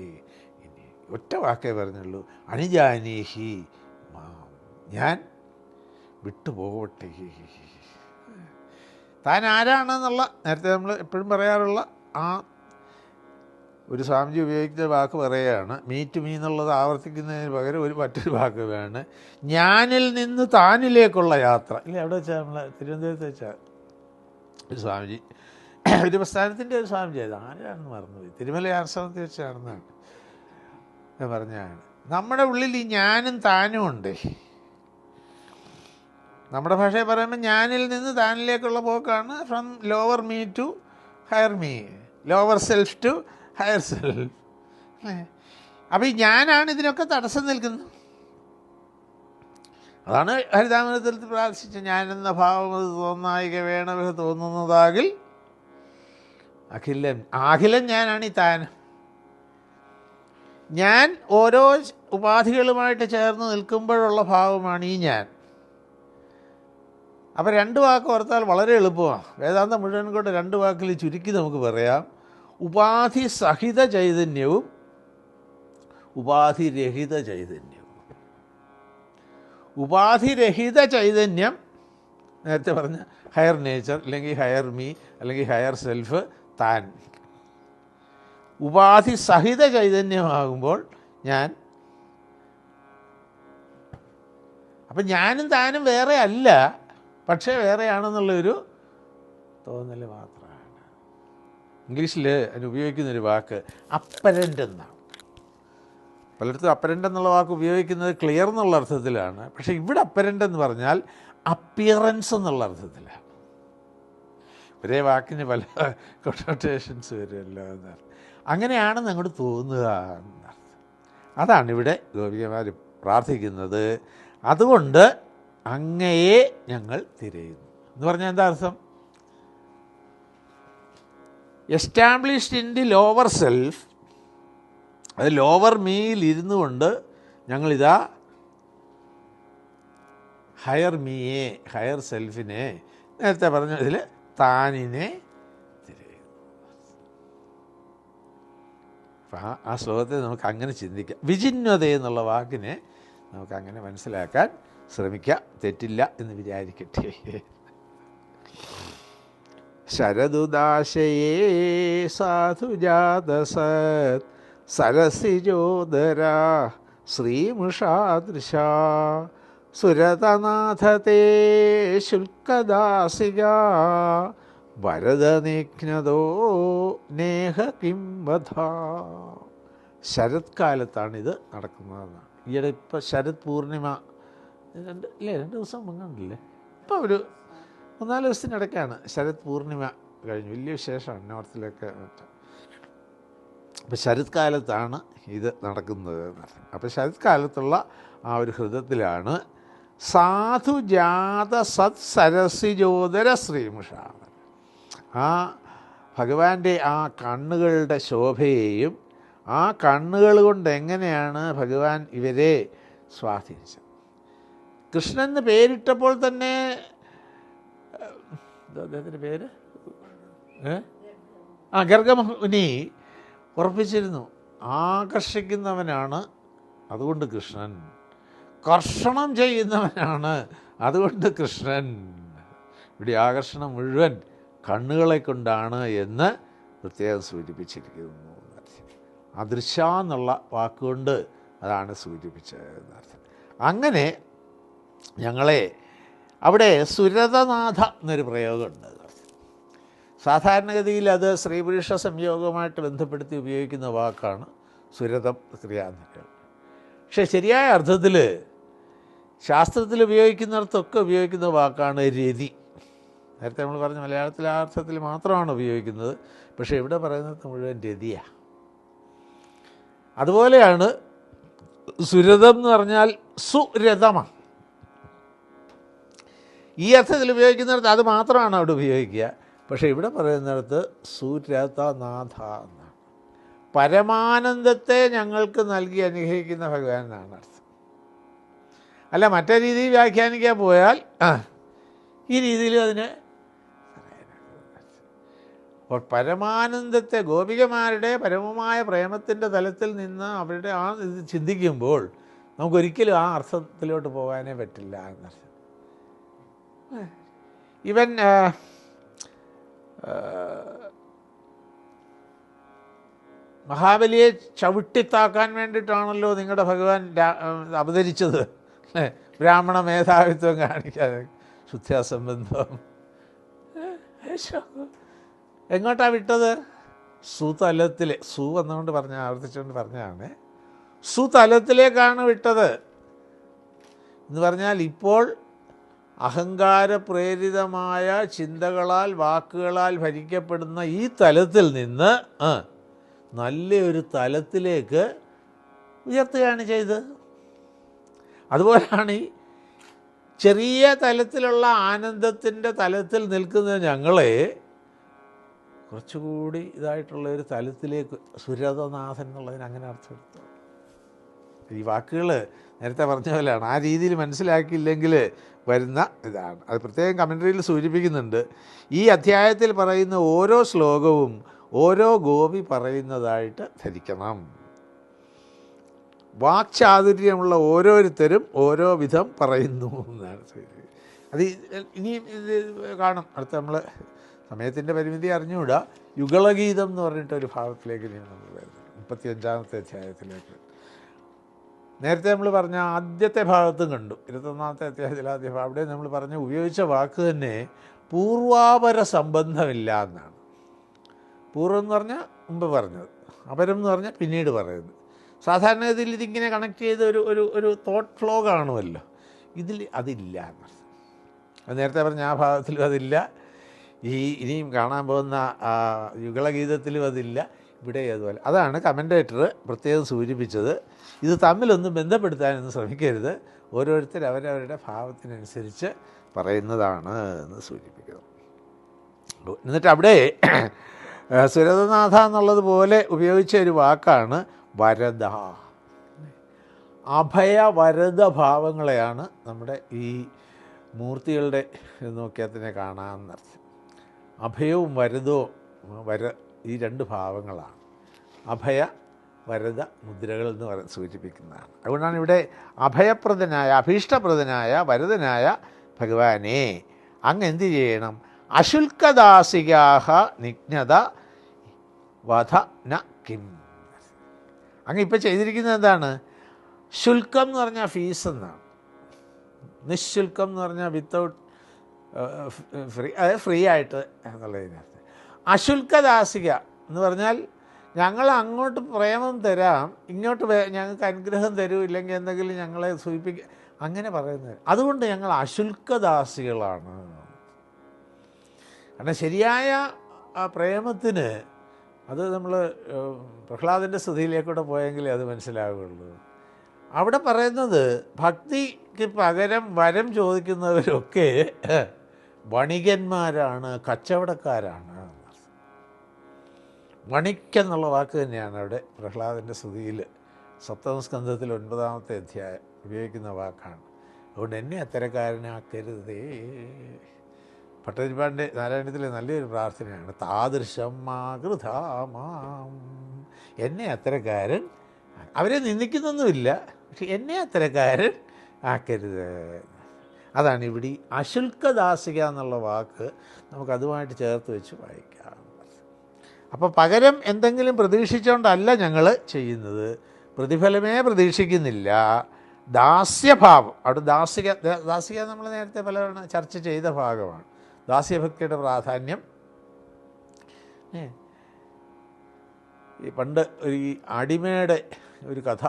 ഇനി ഒറ്റ വാക്കേ പറഞ്ഞുള്ളൂ, അണിജാനീഹി മാം, ഞാൻ വിട്ടുപോകട്ടെ. താൻ ആരാണെന്നുള്ള നേരത്തെ നമ്മൾ എപ്പോഴും പറയാറുള്ള ആ ഒരു സ്വാമിജി ഉപയോഗിക്കുന്ന വാക്ക് പറയുകയാണ്. മീറ്റ് മീ എന്നുള്ളത് ആവർത്തിക്കുന്നതിന് പകരം മറ്റൊരു വാക്ക് വേണം, ഞാനിൽ നിന്ന് താനിലേക്കുള്ള യാത്ര. ഇല്ലേ, അവിടെ വെച്ചാൽ നമ്മൾ തിരുവനന്തപുരത്ത് വെച്ചാൽ ഒരു സ്വാമിജി, ഒരു പ്രസ്ഥാനത്തിൻ്റെ ഒരു സ്വാമിജി, അത് ആരാണെന്ന് മറന്നുപോയി, തിരുമല ആശ്രമത്തിൽ വെച്ചാണെന്നാണ് ഞാൻ പറഞ്ഞതാണ്. നമ്മുടെ ഉള്ളിൽ ഈ ഞാനും താനും ഉണ്ട്. നമ്മുടെ ഭാഷയിൽ പറയുമ്പോൾ ഞാനിൽ നിന്ന് താനിലേക്കുള്ള പോക്കാണ് from lower me to higher me, lower self to higher self. അപ്പോൾ ഈ ഞാനാണ് ഇതിനൊക്കെ തടസ്സം നിൽക്കുന്നത്. അതാണ് ഹരിതാമൃതത്തിൽ പ്രാർത്ഥിച്ച, ഞാനെന്ന ഭാവം അത് തോന്നായിക വേണവ തോന്നുന്നതാകിൽ അഖിലൻ. അഖിലൻ ഞാനാണ് ഈ താൻ. ഞാൻ ഓരോ ഉപാധികളുമായിട്ട് ചേർന്ന് നിൽക്കുമ്പോഴുള്ള ഭാവമാണ് ഈ ഞാൻ. അപ്പോൾ രണ്ട് വാക്ക് ഓർത്താൽ വളരെ എളുപ്പമാണ്. വേദാന്തം മുഴുവൻ കൊണ്ട് രണ്ട് വാക്കിൽ ചുരുക്കി നമുക്ക് പറയാം: ഉപാധി സഹിത ചൈതന്യവും ഉപാധിരഹിത ചൈതന്യവും. ഉപാധിരഹിത ചൈതന്യം നേരത്തെ പറഞ്ഞ ഹയർ നേച്ചർ, അല്ലെങ്കിൽ ഹയർ മീ, അല്ലെങ്കിൽ ഹയർ സെൽഫ്, താൻ. ഉപാധി സഹിത ചൈതന്യമാകുമ്പോൾ ഞാൻ. അപ്പം ഞാനും താനും വേറെ അല്ല, പക്ഷേ വേറെയാണെന്നുള്ളൊരു തോന്നൽ മാത്രമാണ്. ഇംഗ്ലീഷിൽ അതിന് ഉപയോഗിക്കുന്നൊരു വാക്ക് അപ്പരൻ്റ് എന്നാണ്. പലയിടത്തും അപ്പരൻ്റ് എന്നുള്ള വാക്ക് ഉപയോഗിക്കുന്നത് ക്ലിയർ എന്നുള്ള അർത്ഥത്തിലാണ്. പക്ഷേ ഇവിടെ അപ്പരൻ്റ് എന്ന് പറഞ്ഞാൽ അപ്പിയറൻസ് എന്നുള്ള അർത്ഥത്തിലാണ്. ഒരേ വാക്കിന് പല കൊട്ടേഷൻസ് വരുമല്ലോ എന്നർത്ഥം. അങ്ങനെയാണെന്ന് അങ്ങോട്ട് തോന്നുക എന്നർത്ഥം. അതാണ് ഇവിടെ ഗോപികമാർ പ്രാർത്ഥിക്കുന്നത്. അതുകൊണ്ട് അങ്ങയെ ഞങ്ങൾ തിരയുന്നു എന്ന് പറഞ്ഞാൽ എന്താ അർത്ഥം? Established in the lower self, അത് ലോവർ മീയിൽ ഇരുന്നു കൊണ്ട് ഞങ്ങളിതാ ഹയർ മീയെ, ഹയർ സെൽഫിനെ, നേരത്തെ പറഞ്ഞതിൽ താനിനെ തിരയുന്നു. അപ്പം ആ ശ്ലോകത്തെ നമുക്ക് അങ്ങനെ ചിന്തിക്കാം. വിജിന്വത എന്നുള്ള വാക്കിനെ നമുക്കങ്ങനെ മനസ്സിലാക്കാൻ ശ്രമിക്കാം. തെറ്റില്ല എന്ന് വിചാരിക്കട്ടെ. ശരദുദാശയേ സാധുജാതസത് സരസിജോദര ശ്രീമുഷാദൃശ സുരതനാഥതേ ശുൽക്കദാസിക വരദനിഘ്നതോ നേഹ കിംവധ. ശരത്കാലത്താണിത് നടക്കുന്നതെന്നാണ്. ഈയിടെ ഇപ്പം ശരത് പൂർണിമ 2 ദിവസം മുങ്ങണ്ടില്ലേ, ഇപ്പം ഒരു 3-4 ദിവസത്തിനിടയ്ക്കാണ് ശരത് പൂർണിമ കഴിഞ്ഞു. വലിയ വിശേഷമാണ് നോർത്തിലൊക്കെ. അപ്പം ശരത്കാലത്താണ് ഇത് നടക്കുന്നത് എന്നർത്ഥം. അപ്പം ശരത്കാലത്തുള്ള ആ ഒരു ഹൃദയത്തിലാണ് സാധുജാത സത് സരസിജോദര ശ്രീമുഷാണ്. ആ ഭഗവാന്റെ ആ കണ്ണുകളുടെ ശോഭയെയും ആ കണ്ണുകൾ കൊണ്ട് എങ്ങനെയാണ് ഭഗവാൻ ഇവരെ സ്വാധീനിച്ചത്. കൃഷ്ണൻ എന്ന് പേരിട്ടപ്പോൾ തന്നെ അദ്ദേഹത്തിൻ്റെ പേര് ഗർഗമുനി ഉറപ്പിച്ചിരുന്നു, ആകർഷിക്കുന്നവനാണ് അതുകൊണ്ട് കൃഷ്ണൻ, കർഷണം ചെയ്യുന്നവനാണ് അതുകൊണ്ട് കൃഷ്ണൻ. ഇവിടെ ആകർഷണം മുഴുവൻ കണ്ണുകളെ കൊണ്ടാണ് എന്ന് പ്രത്യേകം സൂചിപ്പിച്ചിരിക്കുന്നു. അദൃശ്യ എന്നുള്ള വാക്കുകൊണ്ട് അതാണ് സൂചിപ്പിച്ചത്. അങ്ങനെ ഞങ്ങളെ അവിടെ സുരതനാഥ എന്നൊരു പ്രയോഗമുണ്ട്. സാധാരണഗതിയിൽ അത് സ്ത്രീ പുരുഷ സംയോഗവുമായിട്ട് ബന്ധപ്പെടുത്തി ഉപയോഗിക്കുന്ന വാക്കാണ് സുരതം ക്രിയാന്തരം. പക്ഷേ ശരിയായ അർത്ഥത്തിൽ ശാസ്ത്രത്തിൽ ഉപയോഗിക്കുന്നിടത്തൊക്കെ ഉപയോഗിക്കുന്ന വാക്കാണ് രതി. നേരത്തെ നമ്മൾ പറഞ്ഞ മലയാളത്തിൽ ആ അർത്ഥത്തിൽ മാത്രമാണ് ഉപയോഗിക്കുന്നത്. പക്ഷേ ഇവിടെ പറയുന്നത് മുഴുവൻ രതിയാണ്. അതുപോലെയാണ് സുരതം എന്ന് പറഞ്ഞാൽ സുരതമാണ്. ഈ അർത്ഥത്തിൽ ഉപയോഗിക്കുന്നിടത്ത് അത് മാത്രമാണ് അവിടെ ഉപയോഗിക്കുക. പക്ഷേ ഇവിടെ പറയുന്നിടത്ത് സുരതനാഥ എന്നാണ്. പരമാനന്ദത്തെ ഞങ്ങൾക്ക് നൽകി അനുഗ്രഹിക്കുന്ന ഭഗവാൻ എന്നാണ് അർത്ഥം. അല്ല മറ്റേ രീതിയിൽ വ്യാഖ്യാനിക്കാൻ പോയാൽ ഈ രീതിയിലും അതിന് അപ്പോൾ പരമാനന്ദത്തെ, ഗോപികമാരുടെ പരമമായ പ്രേമത്തിൻ്റെ തലത്തിൽ നിന്ന് അവരുടെ ആ ഇത് ചിന്തിക്കുമ്പോൾ നമുക്കൊരിക്കലും ആ അർത്ഥത്തിലോട്ട് പോകാനേ പറ്റില്ല എന്നർത്ഥം. ഇവൻ മഹാബലിയെ ചവിട്ടിത്താക്കാൻ വേണ്ടിയിട്ടാണല്ലോ നിങ്ങളുടെ ഭഗവാൻ അവതരിച്ചത്. ബ്രാഹ്മണ മേധാവിത്വം കാണിക്കാതെ ശുദ്ധ്യാസംബന്ധം. എങ്ങോട്ടാണ് വിട്ടത്? സുതലത്തിൽ. സു എന്നുകൊണ്ട് ആവർത്തിച്ചുകൊണ്ട് പറഞ്ഞതാണ്. സുതലത്തിലേക്കാണ് വിട്ടത് എന്ന് പറഞ്ഞാൽ ഇപ്പോൾ അഹങ്കാരപ്രേരിതമായ ചിന്തകളാൽ വാക്കുകളാൽ ഭരിക്കപ്പെടുന്ന ഈ തലത്തിൽ നിന്ന് നല്ലൊരു തലത്തിലേക്ക് ഉയർത്തുകയാണ് ചെയ്തത്. അതുപോലെയാണ് ഈ ചെറിയ തലത്തിലുള്ള ആനന്ദത്തിൻ്റെ തലത്തിൽ നിൽക്കുന്ന ഞങ്ങളെ കുറച്ചുകൂടി ഇതായിട്ടുള്ള ഒരു തലത്തിലേക്ക്, സുരതനാഥൻ എന്നുള്ളതിന് അങ്ങനെ അർത്ഥം എടുത്തു. ഈ വാക്കുകൾ നേരത്തെ പറഞ്ഞ പോലെയാണ്, ആ രീതിയിൽ മനസ്സിലാക്കിയില്ലെങ്കിൽ വരുന്ന ഇതാണ്. അത് പ്രത്യേകം കമൻട്രിയിൽ സൂചിപ്പിക്കുന്നുണ്ട്. ഈ അധ്യായത്തിൽ പറയുന്ന ഓരോ ശ്ലോകവും ഓരോ ഗോപി പറയുന്നതായിട്ട് ധരിക്കണം. വാക്ചാതുര്യമുള്ള ഓരോരുത്തരും ഓരോ വിധം പറയുന്നു എന്നാണ്. അത് ഇനിയും ഇത് കാണും. അടുത്ത നമ്മൾ സമയത്തിൻ്റെ പരിമിതി അറിഞ്ഞുകൂടാ. യുഗളഗീതം എന്ന് പറഞ്ഞിട്ടൊരു ഭാഗത്തിലേക്ക് നമ്മൾ വരുന്നു, 35-ാമത്തെ അധ്യായത്തിലേക്ക്. നേരത്തെ നമ്മൾ പറഞ്ഞ ആദ്യത്തെ ഭാഗത്തും കണ്ടു, 21-ാമത്തെ അധ്യായത്തിൽ ആദ്യ ഭാഗം. അവിടെ നമ്മൾ ഉപയോഗിച്ച വാക്ക് തന്നെ പൂർവാപര സംബന്ധമില്ല എന്നാണ്. പൂർവ്വം എന്ന് പറഞ്ഞാൽ മുമ്പ് പറഞ്ഞത്, അപരം എന്ന് പറഞ്ഞാൽ പിന്നീട് പറയുന്നത്. സാധാരണഗതിയിൽ ഇതിങ്ങനെ കണക്ട് ചെയ്ത് ഒരു തോട്ട് ഫ്ലോ കാണുമല്ലോ. ഇതിൽ അതില്ല എന്നർത്ഥം. അത് നേരത്തെ പറഞ്ഞ ആ ഭാഗത്തിലും അതില്ല, ഇനിയും കാണാൻ പോകുന്ന യുഗളഗീതത്തിലും അതില്ല, ഇവിടെ അതുപോലെ. അതാണ് കമൻറ്റേറ്റർ പ്രത്യേകം സൂചിപ്പിച്ചത്. ഇത് തമ്മിലൊന്നും ബന്ധപ്പെടുത്താനൊന്നും ശ്രമിക്കരുത്, ഓരോരുത്തർ അവരവരുടെ ഭാവത്തിനനുസരിച്ച് പറയുന്നതാണ് എന്ന് സൂചിപ്പിക്കുന്നു. എന്നിട്ട് അവിടെ സുരതനാഥ എന്നുള്ളതുപോലെ ഉപയോഗിച്ച ഒരു വാക്കാണ് വരദ. അഭയ വരദ ഭാവങ്ങളെയാണ് നമ്മുടെ ഈ മൂർത്തികളുടെ നോക്കിയാൽ തന്നെ കാണാമെന്നർത്ഥം. അഭയവും വരദവും ഈ രണ്ട് ഭാവങ്ങളാണ് അഭയ വരദ മുദ്രകൾ എന്ന് സൂചിപ്പിക്കുന്നതാണ്. അതുകൊണ്ടാണ് ഇവിടെ അഭയപ്രദനായ അഭീഷ്ടപ്രദനായ വരദനായ ഭഗവാനെ അങ്ങ് എന്ത് ചെയ്യണം? അശുൽക്കദാസികാഹ നിജ്ഞത വധ ന കിം. അങ്ങ് ഇപ്പം ചെയ്തിരിക്കുന്നത് എന്താണ്? ശുൽക്കം എന്ന് പറഞ്ഞാൽ ഫീസ് എന്നാണ്. നിശുൽക്കം എന്ന് പറഞ്ഞാൽ വിത്തൗട്ട് ഫ്രീ, അതായത് ഫ്രീ ആയിട്ട് എന്നുള്ളതിനകത്ത്. അശുൽക്കദാസിക എന്ന് പറഞ്ഞാൽ ഞങ്ങൾ അങ്ങോട്ട് പ്രേമം തരാം, ഇങ്ങോട്ട് ഞങ്ങൾക്ക് അനുഗ്രഹം തരൂ, ഇല്ലെങ്കിൽ എന്തെങ്കിലും ഞങ്ങളെ സൂചിപ്പിക്കുക, അങ്ങനെ പറയുന്നത്. അതുകൊണ്ട് ഞങ്ങൾ അശുൽക്കദാസികളാണ്. കാരണം ശരിയായ ആ പ്രേമത്തിന് അത് നമ്മൾ പ്രഹ്ലാദൻ്റെ സ്തുതിയിലേക്കൂടെ പോയെങ്കിലേ അത് മനസ്സിലാവുകയുള്ളൂ. അവിടെ പറയുന്നത് ഭക്തിക്ക് പകരം വരം ചോദിക്കുന്നവരൊക്കെ വണികന്മാരാണ്, കച്ചവടക്കാരാണ്. വണിക്കെന്നുള്ള വാക്ക് തന്നെയാണ് അവിടെ പ്രഹ്ലാദൻ്റെ സ്തുതിയിൽ സപ്തമസ്കന്ധത്തിൽ 9-ാമത്തെ അധ്യായം ഉപയോഗിക്കുന്ന വാക്കാണ്. അതുകൊണ്ട് എന്നെ അത്തരക്കാരനാക്കരുതേ. ഭട്ടതിരിപ്പാടിൻ്റെ നാരായണത്തിലെ നല്ലൊരു പ്രാർത്ഥനയാണ്, താദൃശം മാകൃതാമാം. എന്നെ അത്തരക്കാരൻ, അവരെ നിന്ദിക്കുന്നൊന്നുമില്ല, പക്ഷെ എന്നെ അത്തരക്കാരൻ ആക്കരുത്. അതാണ് ഇവിടെ അശുൽക്കദാസിക എന്നുള്ള വാക്ക് നമുക്കതുമായിട്ട് ചേർത്ത് വെച്ച് വായിക്കാം. അപ്പോൾ പകരം എന്തെങ്കിലും പ്രതീക്ഷിച്ചുകൊണ്ടല്ല ഞങ്ങൾ ചെയ്യുന്നത്, പ്രതിഫലമേ പ്രതീക്ഷിക്കുന്നില്ല. ദാസ്യഭാവം, അവിടെ ദാസിക നമ്മൾ നേരത്തെ പലതവണ ചർച്ച ചെയ്ത ഭാഗമാണ്. ദാസ്യഭക്തിയുടെ പ്രാധാന്യം. ഈ പണ്ട് ഈ അടിമയുടെ ഒരു കഥ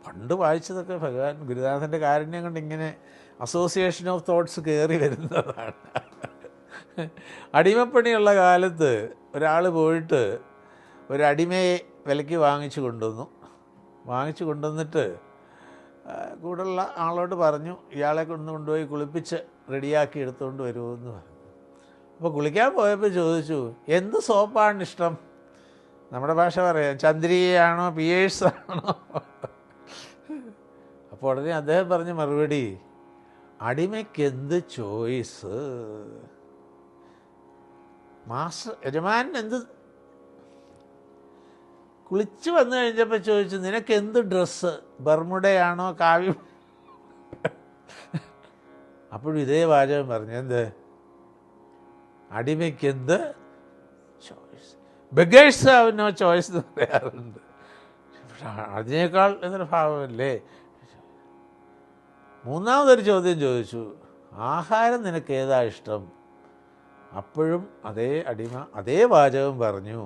പണ്ട് വായിച്ചതൊക്കെ ഭഗവാൻ ഗുരുനാഥൻ്റെ കാരുണ്യം കൊണ്ട് ഇങ്ങനെ അസോസിയേഷൻ ഓഫ് തോട്ട്സ് കയറി വരുന്നതാണ്. അടിമപ്പണിയുള്ള കാലത്ത് ഒരാൾ പോയിട്ട് ഒരടിമയെ വിലയ്ക്ക് വാങ്ങിച്ചു കൊണ്ടുവന്നിട്ട് കൂടെയുള്ള ആളോട് പറഞ്ഞു, ഇയാളെ കൊണ്ടുപോയി കുളിപ്പിച്ച് റെഡിയാക്കി എടുത്തുകൊണ്ട് വരുമെന്ന് പറഞ്ഞു. അപ്പോൾ കുളിക്കാൻ പോയപ്പോൾ ചോദിച്ചു, എന്ത് സോപ്പാണ് ഇഷ്ടം? നമ്മുടെ ഭാഷ പറയാം, ചന്ദ്രികയാണോ പിയേഴ്സ് ആണോ? അപ്പോൾ ഉടനെ അദ്ദേഹം പറഞ്ഞ മറുപടി, അടിമയ്ക്കെന്ത് ചോയ്സ്, യജമാനൻ എന്ത്. കുളിച്ച് വന്നു കഴിഞ്ഞപ്പോൾ ചോദിച്ചു, നിനക്കെന്ത് ഡ്രസ്സ്, ബർമുടയാണോ കാവ്യം? അപ്പോഴും ഇതേ വാചകം പറഞ്ഞു, എന്ത്? അടിമയ്ക്കെന്ത് choice. Beggars have no choice എന്ന് പറയാറുണ്ട്. അതിനേക്കാൾ എന്നൊരു ഭാവമല്ലേ. മൂന്നാമതൊരു ചോദ്യം ചോദിച്ചു, ആഹാരം നിനക്ക് ഏതാ ഇഷ്ടം? അപ്പോഴും അതേ വാചകം പറഞ്ഞു,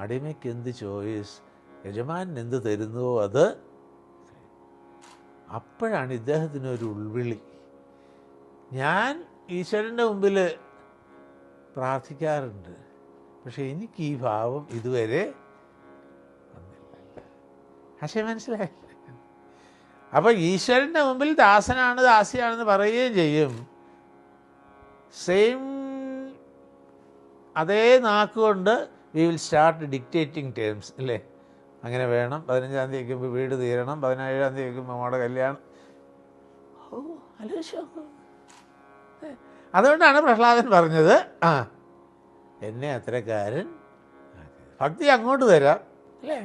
അടിമയ്ക്ക് എന്ത് ചോയ്സ്, യജമാനൻ എന്ത് തരുന്നുവോ അത്. അപ്പോഴാണ് ഇദ്ദേഹത്തിനൊരു ഉൾവിളി, ഞാൻ ഈശ്വരൻ്റെ മുമ്പിൽ പ്രാർത്ഥിക്കാറുണ്ട്, പക്ഷെ എനിക്ക് ഈ ഭാവം ഇതുവരെ വന്നില്ല. ആശയം മനസ്സിലായി? അപ്പോൾ ഈശ്വരൻ്റെ മുമ്പിൽ ദാസനാണ് ദാസിയാണെന്ന് പറയുകയും ചെയ്യും, സെയിം അതേ നാക്കുകൊണ്ട് we will start dictating terms അല്ലേ. അങ്ങനെ വേണം, 15-ാം തീയതി വയ്ക്കുമ്പോൾ വീട് തീരണം, 17-ാം തീയതി വയ്ക്കുമ്പോൾ നമ്മുടെ കല്യാണം. ഓ ആലോചിച്ച് നോക്കൂ. അതുകൊണ്ടാണ് പ്രഹ്ലാദൻ പറഞ്ഞത്, എന്നെ അത്തരക്കാരൻ ഭക്തി അങ്ങോട്ട് തരാം അല്ലേ.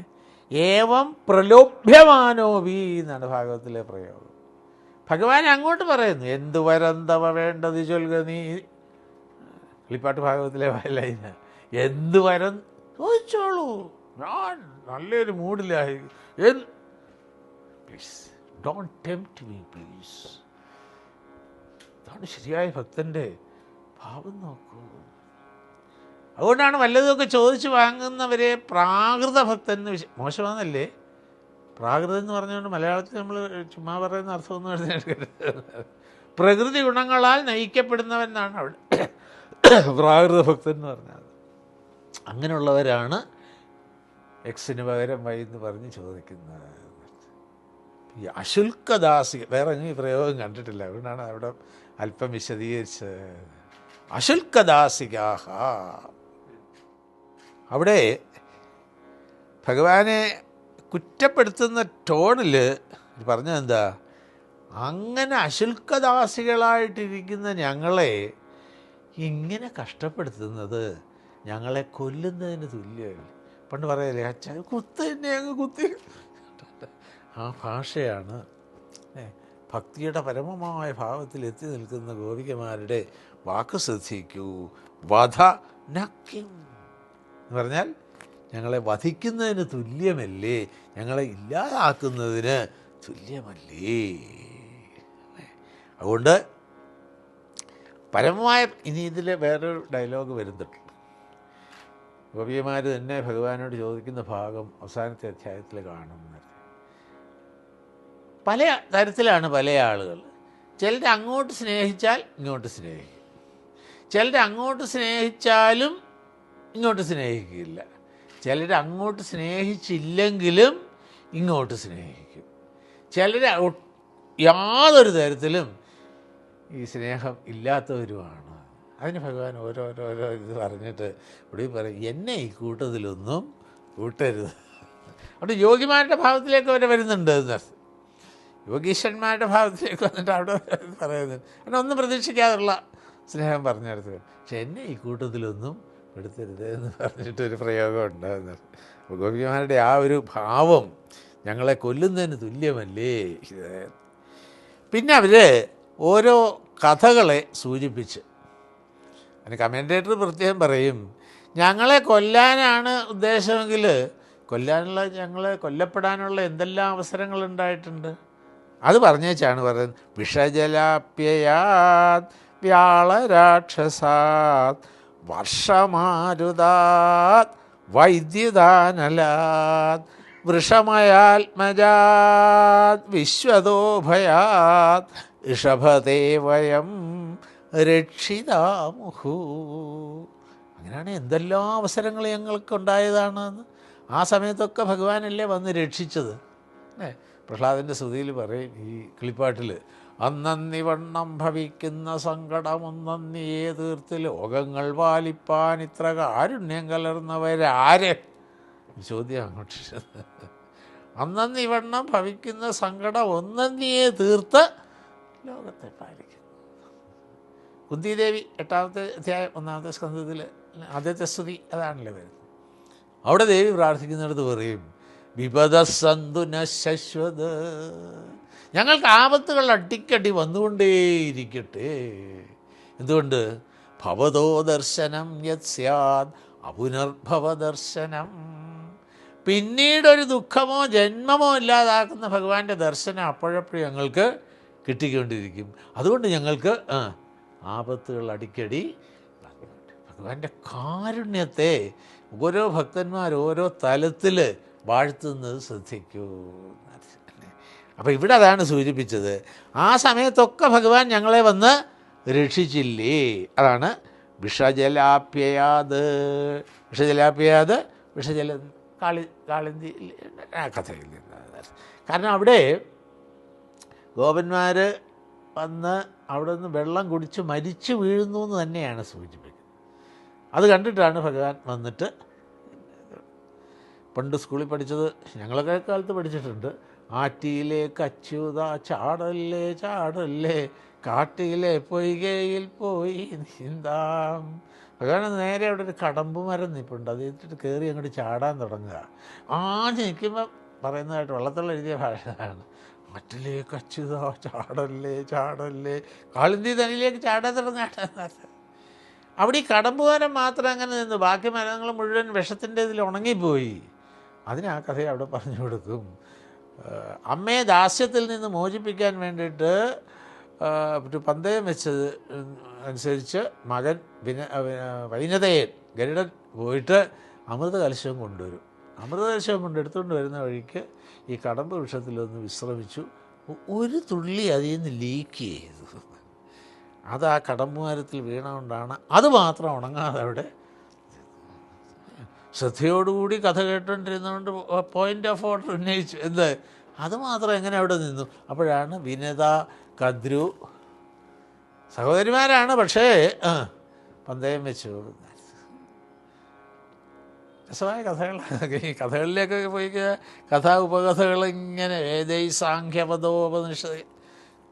ഏവം പ്രലോഭ്യമാനോവി എന്നാണ് ഭാഗവത്തിലെ പ്രയോഗം. ഭഗവാൻ അങ്ങോട്ട് പറയുന്നു, എന്തു വരന്തവ വേണ്ടത് ചൊൽക നീ. കിളിപ്പാട്ട് ഭാഗവത്തിലെ ലൈന, എന്ത് വരം ചോദിച്ചോളൂ, ഞാൻ നല്ലൊരു മൂഡിലായി. Please don't tempt me please. അതാണ് ശരിയായ ഭക്തൻ്റെ ഭാവം. നോക്കൂ. അതുകൊണ്ടാണ് വല്ലതുമൊക്കെ ചോദിച്ച് വാങ്ങുന്നവരെ പ്രാകൃത ഭക്തൻ എന്ന് മോശമാണെന്നല്ലേ. പ്രാകൃതം എന്ന് പറഞ്ഞുകൊണ്ട് മലയാളത്തിൽ നമ്മൾ ചുമ്മാ പറയുന്ന അർത്ഥമൊന്നും എഴുതിയെടുക്കരുത്. പ്രകൃതി ഗുണങ്ങളാൽ നയിക്കപ്പെടുന്നവനാണ് അവിടെ പ്രാകൃത ഭക്തൻ എന്ന് പറഞ്ഞാൽ. അങ്ങനെയുള്ളവരാണ് എക്സിന് പകരം വൈ എന്ന് പറഞ്ഞ് ചോദിക്കുന്നത്. ഈ അശുൽക്കദാസി വേറെ ഈ പ്രയോഗം കണ്ടിട്ടില്ല, അതുകൊണ്ടാണ് അവിടെ അല്പം വിശദീകരിച്ച്. അശുൽക്കദാസികാഹ, അവിടെ ഭഗവാനെ കുറ്റപ്പെടുത്തുന്ന ടോണിൽ പറഞ്ഞതെന്താ, അങ്ങനെ അശുൽക്കദാസികളായിട്ടിരിക്കുന്ന ഞങ്ങളെ ഇങ്ങനെ കഷ്ടപ്പെടുത്തുന്നത് ഞങ്ങളെ കൊല്ലുന്നതിന് തുല്യമല്ലേ. പണ്ട് പറയല്ലേ, അച്ഛൻ കുത്ത് തന്നെ അങ്ങ് കുത്തി. ആ ഭാഷയാണ് ഭക്തിയുടെ പരമമായ ഭാവത്തിൽ എത്തി നിൽക്കുന്ന ഗോപികമാരുടെ വാക്ക് ശ്രദ്ധിക്കൂ. വധ നക്യം എന്ന് പറഞ്ഞാൽ ഞങ്ങളെ വധിക്കുന്നതിന് തുല്യമല്ലേ, ഞങ്ങളെ ഇല്ലാതാക്കുന്നതിന് തുല്യമല്ലേ. അതുകൊണ്ട് പരമമായ, ഇനി ഇതിൽ വേറൊരു ഡയലോഗ് വരുന്നുണ്ട്. ഗോപികമാർ തന്നെ ഭഗവാനോട് ചോദിക്കുന്ന ഭാഗം അവസാനത്തെ അധ്യായത്തിൽ കാണുന്നത്. പല തരത്തിലാണ് പല ആളുകൾ. ചിലർ അങ്ങോട്ട് സ്നേഹിച്ചാൽ ഇങ്ങോട്ട് സ്നേഹിക്കും, ചിലർ അങ്ങോട്ട് സ്നേഹിച്ചാലും ഇങ്ങോട്ട് സ്നേഹിക്കില്ല, ചിലർ അങ്ങോട്ട് സ്നേഹിച്ചില്ലെങ്കിലും ഇങ്ങോട്ട് സ്നേഹിക്കും, ചിലർ യാതൊരു തരത്തിലും ഈ സ്നേഹം ഇല്ലാത്തവരുമാണ്. അതിന് ഭഗവാൻ ഓരോരോ ഇത് പറഞ്ഞിട്ട് ഇവിടെ പറയും, എന്നെ ഈ കൂട്ടത്തിലൊന്നും കൂട്ടരുത്. അവിടെ യോഗിമാരുടെ ഭാവത്തിലേക്ക് അവരെ വരുന്നുണ്ട് എന്നർത്ഥം. യോഗീശ്വരന്മാരുടെ ഭാവത്തിലേക്ക് വന്നിട്ട് അവിടെ പറയുന്നുണ്ട്, അങ്ങനെ ഒന്നും പ്രതീക്ഷിക്കാതുള്ള സ്നേഹം പറഞ്ഞെടുത്ത്. പക്ഷെ എന്നെ ഈ കൂട്ടത്തിലൊന്നും പെടുത്തരുത് എന്ന് പറഞ്ഞിട്ടൊരു പ്രയോഗം ഉണ്ടാകുന്നത്. അപ്പോൾ ഗോപികമാരുടെ ആ ഒരു ഭാവം ഞങ്ങളെ കൊല്ലുന്നതിന് തുല്യമല്ലേ. പിന്നെ അവർ ഓരോ കഥകളെ സൂചിപ്പിച്ച്, അതിന് കമൻറ്റേറ്റർ പ്രത്യേകം പറയും, ഞങ്ങളെ കൊല്ലാനാണ് ഉദ്ദേശമെങ്കിൽ ഞങ്ങളെ കൊല്ലപ്പെടാനുള്ള എന്തെല്ലാം അവസരങ്ങളുണ്ടായിട്ടുണ്ട് അത് പറഞ്ഞേച്ചാണ് പറയുന്നത്. വിഷജലാപ്യയാത് വ്യാളരാക്ഷസാത് വർഷമാരുതാത് വൈദ്യുതാനലാത് വൃഷമയാത്മജാത് വിശ്വതോഭയാത് ഋഷഭതേ വയം രക്ഷിതാമുഹു. അങ്ങനെയാണ് എന്തെല്ലാം അവസരങ്ങൾ ഞങ്ങൾക്കുണ്ടായതാണെന്ന്. ആ സമയത്തൊക്കെ ഭഗവാനല്ലേ വന്ന് രക്ഷിച്ചത്. പ്രഹ്ലാദൻ്റെ സ്തുതിയിൽ പറയും ഈ കിളിപ്പാട്ടിൽ, അന്നന്നിവണ്ണം ഭവിക്കുന്ന സങ്കടം ഒന്നന്നിയേ തീർത്ത് ലോകങ്ങൾ പാലിപ്പാൻ ഇത്ര കാരുണ്യം കലർന്നവരാരെ. ചോദ്യം അങ്ങോട്ട്. അന്നന്നിവണ്ണം ഭവിക്കുന്ന സങ്കടം ഒന്നന്നിയേ തീർത്ത് ലോകത്തെ പാലിക്കും. കുന്തിദേവി 8-ാമത്തെ അധ്യായം 1-ാമത്തെ സ്കന്ധത്തിൽ ആദ്യത്തെ സ്തുതി അതാണല്ലോ വരുന്നത്. അവിടെ ദേവി പ്രാർത്ഥിക്കുന്നിടത്ത് പറയും, വിപദസന്തു ന ശശ്വത്, ഞങ്ങൾക്ക് ആപത്തുകൾ അടിക്കടി വന്നുകൊണ്ടേയിരിക്കട്ടെ. എന്തുകൊണ്ട്? ഭവതോ ദർശനം യത് സ്യാദ് അപുനർഭവ ദർശനം. പിന്നീടൊരു ദുഃഖമോ ജന്മമോ ഇല്ലാതാക്കുന്ന ഭഗവാന്റെ ദർശനം അപ്പോഴപ്പോഴും ഞങ്ങൾക്ക് കിട്ടിക്കൊണ്ടിരിക്കും. അതുകൊണ്ട് ഞങ്ങൾക്ക് ആപത്തുകൾ അടിക്കടി ഭഗവാന്റെ കാരുണ്യത്തെ ഓരോ ഭക്തന്മാർ ഓരോ തലത്തിൽ വാഴ്ത്തുന്നത് ശ്രദ്ധിക്കൂ. അപ്പോൾ ഇവിടെ അതാണ് സൂചിപ്പിച്ചത്. ആ സമയത്തൊക്കെ ഭഗവാൻ ഞങ്ങളെ വന്ന് രക്ഷിച്ചില്ലേ. അതാണ് വിഷജലാപ്യയാത്. വിഷജല കാളിന്തി കഥയിൽ. കാരണം അവിടെ ഗോപന്മാർ വന്ന് അവിടെ നിന്ന് വെള്ളം കുടിച്ച് മരിച്ചു വീഴുന്നു എന്ന് തന്നെയാണ് സൂചിപ്പിക്കുന്നത്. അത് കണ്ടിട്ടാണ് ഭഗവാൻ വന്നിട്ട്. പണ്ട് സ്കൂളിൽ പഠിച്ചത്, ഞങ്ങളൊക്കെ കാലത്ത് പഠിച്ചിട്ടുണ്ട്. ആറ്റിയിലേക്ക് അച്യുത ചാടല്ലേ ചാടല്ലേ, കാട്ടിലെ പൊയ്കയിൽ പോയി നീന്താം. അതാണ് നേരെ അവിടെ ഒരു കടമ്പ് മരം നിൽപ്പുണ്ട്, അത് ഇട്ടിട്ട് കയറി അങ്ങോട്ട് ചാടാൻ തുടങ്ങുക. ആദ്യം നിൽക്കുമ്പോൾ പറയുന്നതായിട്ട് വള്ളത്തോൾ എഴുതിയ ഭാഷയാണ്. ആറ്റിലേക്ക് അച്യുത ചാടല്ലേ ചാടല്ലേ, കാളിന്തി തനിയിലേക്ക് ചാടാൻ തുടങ്ങാൻ. അവിടെ ഈ കടമ്പ് മരം മാത്രം അങ്ങനെ നിന്നു, ബാക്കി മരങ്ങൾ മുഴുവൻ വിഷത്തിൻ്റെ ഇതിൽ ഉണങ്ങിപ്പോയി. അതിന് ആ കഥയെ അവിടെ പറഞ്ഞു കൊടുക്കും. അമ്മയെ ദാസ്യത്തിൽ നിന്ന് മോചിപ്പിക്കാൻ വേണ്ടിയിട്ട് ഒരു പന്തയം വെച്ചത് അനുസരിച്ച് മകൻ വൈനതയൻ ഗരുഡൻ പോയിട്ട് അമൃത കലശം കൊണ്ടുവരും. അമൃത കലശം കൊണ്ട് എടുത്തുകൊണ്ട് വരുന്ന വഴിക്ക് ഈ കടമ്പ് വൃക്ഷത്തിലൊന്ന് വിശ്രമിച്ചു. ഒരു തുള്ളി അതിൽ നിന്ന് ലീക്ക് ചെയ്തു. അത് ആ കടമ്പ് മരത്തിൽ വീണുകൊണ്ടാണ് അത് മാത്രം ഉണങ്ങാതെ അവിടെ. ശ്രദ്ധയോടുകൂടി കഥ കേട്ടുകൊണ്ടിരുന്നതുകൊണ്ട് പോയിൻ്റ് ഓഫ് ഓർഡർ ഉന്നയിച്ചു. എന്ത് അത് മാത്രം എങ്ങനെ അവിടെ നിന്നു? അപ്പോഴാണ് വിനത, കദ്രു സഹോദരിമാരാണ്, പക്ഷേ പന്തയം വെച്ചു. രസമായ കഥകളൊക്കെ. ഈ കഥകളിലേക്കൊക്കെ പോയി കഥാ ഉപകഥകളിങ്ങനെ വേദൈ സാഖ്യപദോപനിഷത്ത്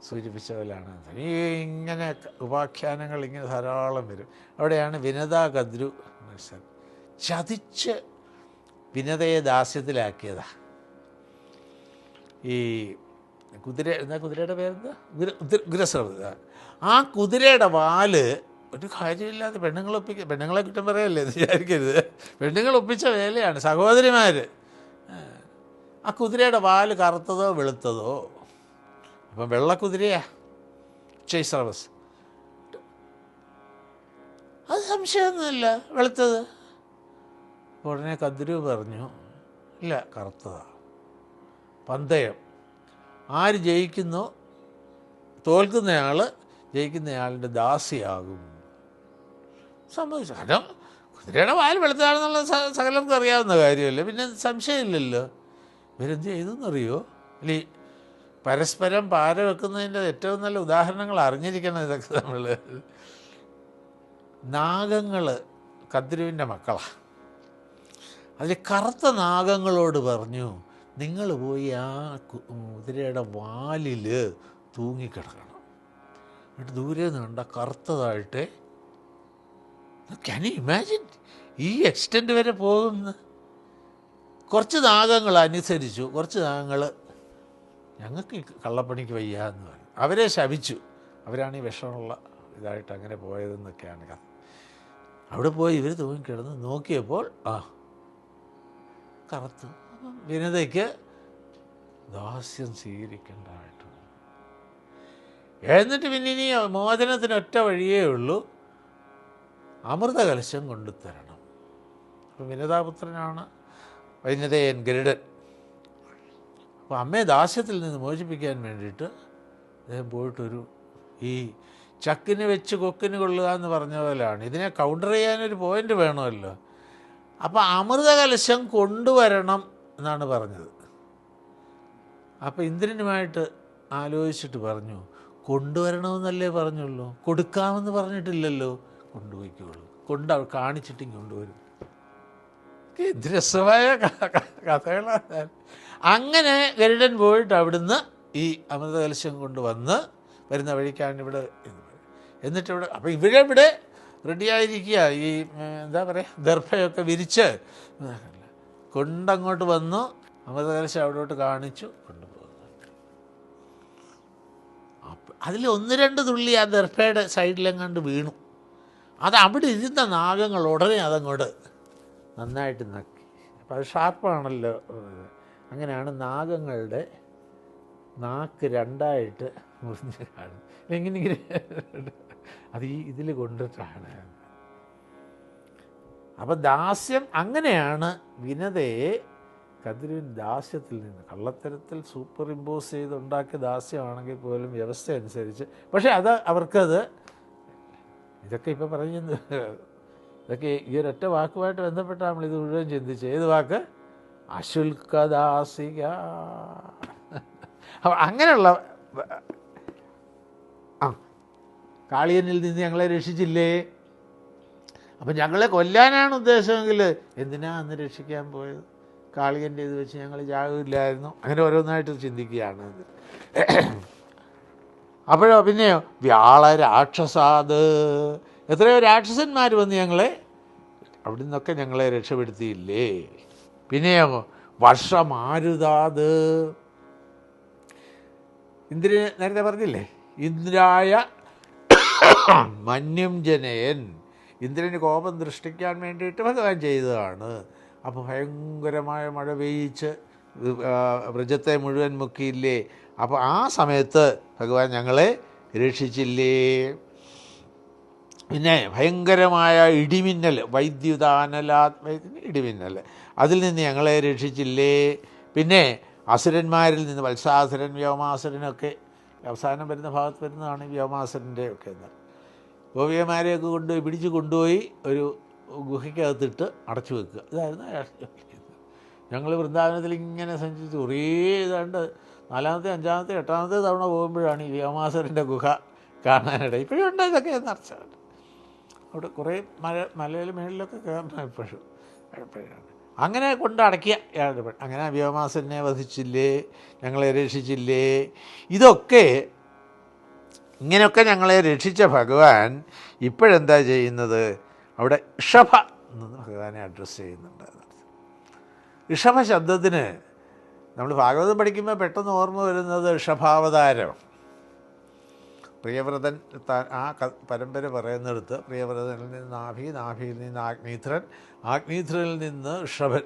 സൂചിപ്പിച്ച പോലെയാണ്. ഈ ഇങ്ങനെ ഉപാഖ്യാനങ്ങൾ ഇങ്ങനെ ധാരാളം വരും. അവിടെയാണ് വിനത കദ്രു മത്സരം. ചതിച്ച് വിനതയെ ദാസ്യത്തിലാക്കിയതാ. ഈ കുതിരയുടെ പേരെന്താ? ഉഗ്രശ്രവത. ആ കുതിരയുടെ വാല് ഒരു കാര്യമില്ലാതെ പെണ്ണുങ്ങളെ കുറ്റം പറയല്ലേ എന്ന് വിചാരിക്കരുത്. പെണ്ണുങ്ങൾ ഒപ്പിച്ച വേലയാണ്. സഹോദരിമാർ ആ കുതിരയുടെ വാല് കറുത്തതോ വെളുത്തതോ, അപ്പം വെള്ളക്കുതിരയാ ചേസറവസ്, അത് സംശയമൊന്നുമില്ല വെളുത്തത്. ഉടനെ കദ്രു പറഞ്ഞു, ഇല്ല കറുത്തതാ. പന്തയം ആര് ജയിക്കുന്നോ തോൽക്കുന്നയാൾ ജയിക്കുന്നയാളിൻ്റെ ദാസിയാകും. സംഭവിച്ചു. കാരണം കുതിരയുടെ വാൽ വെളുത്തതാണെന്നുള്ള സകലർക്കും അറിയാവുന്ന കാര്യമല്ലേ, പിന്നെ സംശയമില്ലല്ലോ. ഇവരെന്ത് ചെയ്തെന്നറിയോ? അല്ലേ, പരസ്പരം പാര വെക്കുന്നതിൻ്റെ ഏറ്റവും നല്ല ഉദാഹരണങ്ങൾ അറിഞ്ഞിരിക്കണം ഇതൊക്കെ നമ്മൾ. നാഗങ്ങൾ കദ്രുവിൻ്റെ മക്കളാണ്. അതിൽ കറുത്ത നാഗങ്ങളോട് പറഞ്ഞു, നിങ്ങൾ പോയി ആ കുതിരയുടെ വാലിൽ തൂങ്ങിക്കിടക്കണം. എന്നിട്ട് ദൂരെ നിന്ന് കണ്ട കറുത്തതായിട്ട്, ക്യാൻ യു ഇമാജിൻ ഈ എക്സ്റ്റെൻറ്റ് വരെ പോകുന്നു. കുറച്ച് നാഗങ്ങൾ അനുസരിച്ചു, കുറച്ച് നാഗങ്ങൾ ഞങ്ങൾക്ക് ഈ കള്ളപ്പണിക്ക് വയ്യ എന്ന് പറഞ്ഞു. അവരെ ശപിച്ചു. അവരാണ് ഈ വിഷമുള്ള ഇതായിട്ട് അങ്ങനെ പോയതെന്നൊക്കെയാണ് കഥ. അവിടെ പോയി ഇവർ തൂങ്ങിക്കിടന്ന് നോക്കിയപ്പോൾ കറുത്ത്. വിനതയ്ക്ക് ദാസ്യം സ്വീകരിക്കേണ്ടതായിട്ട്. എന്നിട്ട് പിന്നെ ഇനി മോചനത്തിന് ഒറ്റ വഴിയേ ഉള്ളൂ, അമൃത കലശം കൊണ്ടുതരണം. അപ്പം വിനതാപുത്രനാണ് വൈനതയൻ ഗരുഡൻ. അപ്പോൾ അമ്മയെ ദാസ്യത്തിൽ നിന്ന് മോചിപ്പിക്കാൻ വേണ്ടിയിട്ട് അദ്ദേഹം പോയിട്ടൊരു ഈ ചക്കിന് വെച്ച് കൊക്കിന് കൊള്ളുക എന്ന് പറഞ്ഞ പോലെയാണ്. ഇതിനെ കൗണ്ടർ ചെയ്യാനൊരു പോയിൻ്റ് വേണമല്ലോ. അപ്പോൾ അമൃത കലശം കൊണ്ടുവരണം എന്നാണ് പറഞ്ഞത്. അപ്പോൾ ഇന്ദ്രനുമായിട്ട് ആലോചിച്ചിട്ട് പറഞ്ഞു, കൊണ്ടുവരണമെന്നല്ലേ പറഞ്ഞുള്ളൂ, കൊടുക്കാമെന്ന് പറഞ്ഞിട്ടില്ലല്ലോ, കൊണ്ടുപോയിക്കോളൂ, കാണിച്ചിട്ടും കൊണ്ടുവരും. എന്ത് രസമായ കഥകളാണ്. അങ്ങനെ ഗരുഡൻ പോയിട്ട് അവിടുന്ന് ഈ അമൃത കലശം കൊണ്ടുവന്ന് വരുന്ന വഴിക്കാണ് ഇവിടെ. എന്നിട്ട് ഇവിടെ അപ്പോൾ ഇവിടെ റെഡിയായിരിക്കുക. ഈ എന്താ പറയുക, ദർഭയൊക്കെ വിരിച്ച് കൊണ്ടങ്ങോട്ട് വന്നു. അമൃത കലശം അവിടോട്ട് കാണിച്ചു, കൊണ്ടുപോകുന്നു. അപ്പം അതിൽ 1-2 തുള്ളി ആ ദർഭയുടെ സൈഡിലെങ്ങാണ്ട് വീണു. അത് അവിടെ ഇരുന്ന നാഗങ്ങൾ ഉടനെ അതങ്ങോട്ട് നന്നായിട്ട് നക്കി. അപ്പം അത് ഷാർപ്പാണല്ലോ. അങ്ങനെയാണ് നാഗങ്ങളുടെ നാക്ക് 2ആയിട്ട് മുറിഞ്ഞ് കാണും. എങ്ങനെ അത് ഈ ഇതിൽ കൊണ്ടിട്ടാണ്. അപ്പം ദാസ്യം അങ്ങനെയാണ് വിനതയെ കദ്രുവിൻ ദാസ്യത്തിൽ നിന്ന്, കള്ളത്തരത്തിൽ സൂപ്പർ ഇമ്പോസ് ചെയ്തുണ്ടാക്കിയ ദാസ്യമാണെങ്കിൽ പോലും വ്യവസ്ഥ അനുസരിച്ച്. പക്ഷേ അത് അവർക്കത് ഇതൊക്കെ ഇപ്പോൾ പറയുന്നത് ഇതൊക്കെ ഈ ഒരൊറ്റ വാക്കുമായിട്ട് ബന്ധപ്പെട്ട് നമ്മളിത് മുഴുവൻ ചിന്തിച്ച്. ഏത് വാക്ക്? അശുൽക്കദാസിക. അപ്പം അങ്ങനെയുള്ള കാളിയനിൽ നിന്ന് ഞങ്ങളെ രക്ഷിച്ചില്ലേ, അപ്പം ഞങ്ങളെ കൊല്ലാനാണ് ഉദ്ദേശമെങ്കിൽ എന്തിനാ അന്ന് രക്ഷിക്കാൻ പോയത്? കാളികൻ്റെ ഇത് വെച്ച് ഞങ്ങൾ ജാഗമില്ലായിരുന്നു. അങ്ങനെ ഓരോന്നായിട്ട് ചിന്തിക്കുകയാണ്. അപ്പോഴോ പിന്നെയോ വ്യാള രാക്ഷസാത്, എത്രയോ രാക്ഷസന്മാർ വന്ന് ഞങ്ങളെ അവിടെ നിന്നൊക്കെ ഞങ്ങളെ രക്ഷപ്പെടുത്തിയില്ലേ. പിന്നെയോ വർഷമാരുതാത്, ഇന്ദ്രന് നേരത്തെ പറഞ്ഞില്ലേ, ഇന്ദ്രായ മന്യം ജനയൻ, ഇന്ദ്രന് കോപം ദൃഷ്ടിക്കാൻ വേണ്ടിയിട്ട് ഭഗവാൻ ചെയ്തതാണ്. അപ്പോൾ ഭയങ്കരമായ മഴ പെയ്യിച്ച് വ്രജത്തെ മുഴുവൻ മുക്കിയില്ലേ. അപ്പോൾ ആ സമയത്ത് ഭഗവാൻ ഞങ്ങളെ രക്ഷിച്ചില്ലേ. പിന്നെ ഭയങ്കരമായ ഇടിമിന്നൽ, ഇടിമിന്നൽ, അതിൽ നിന്ന് ഞങ്ങളെ രക്ഷിച്ചില്ലേ. പിന്നെ അസുരന്മാരിൽ നിന്ന് വത്സാസുരൻ, വ്യോമാസുരനൊക്കെ അവസാനം വരുന്ന ഭാഗത്ത് വരുന്നതാണ് വ്യോമാസുരൻ്റെ ഒക്കെ. എന്നാൽ ഗോപികമാരെയൊക്കെ പിടിച്ച് കൊണ്ടുപോയി ഒരു ഗുഹയ്ക്കകത്തിട്ട് അടച്ചു വെക്കുക, ഇതായിരുന്നു അയാളുടെ. ഞങ്ങൾ വൃന്ദാവനത്തിൽ ഇങ്ങനെ സഞ്ചരിച്ച് കുറേ ഏതാണ്ട് 4ാമത്തെ 5ാമത്തെ 8ാമത്തെ തവണ പോകുമ്പോഴാണ് ഈ വ്യോമാസുരൻ്റെ ഗുഹ കാണാനിടയിൽ. ഇപ്പോഴും ഉണ്ട് ഇതൊക്കെ എന്നറിച്ചാണ്. അവിടെ കുറേ മലയിൽ മേളിലൊക്കെ കയറണം ഇപ്പോഴും. എപ്പോഴാണ് അങ്ങനെ കൊണ്ട് അടക്കിയ അയാളുടെ പെണ്ണ്. അങ്ങനെ വ്യോമാസുരനെ വധിച്ചില്ലേ, ഞങ്ങളെ രക്ഷിച്ചില്ലേ. ഇങ്ങനെയൊക്കെ ഞങ്ങളെ രക്ഷിച്ച ഭഗവാൻ ഇപ്പോഴെന്താ ചെയ്യുന്നത്? അവിടെ ഋഷഭ എന്ന് ഭഗവാനെ അഡ്രസ്സ് ചെയ്യുന്നുണ്ട്. ഋഷഭ ശബ്ദത്തിന് നമ്മൾ ഭാഗവതം പഠിക്കുമ്പോൾ പെട്ടെന്ന് ഓർമ്മ വരുന്നത് ഋഷഭാവതാരം. പ്രിയവ്രതൻ ആ പരമ്പര പറയുന്നിടത്ത് പ്രിയവ്രതനിൽ നിന്ന് നാഭിയിൽ നിന്ന് ആഗ്നീധ്രനിൽ നിന്ന് ഋഷഭൻ,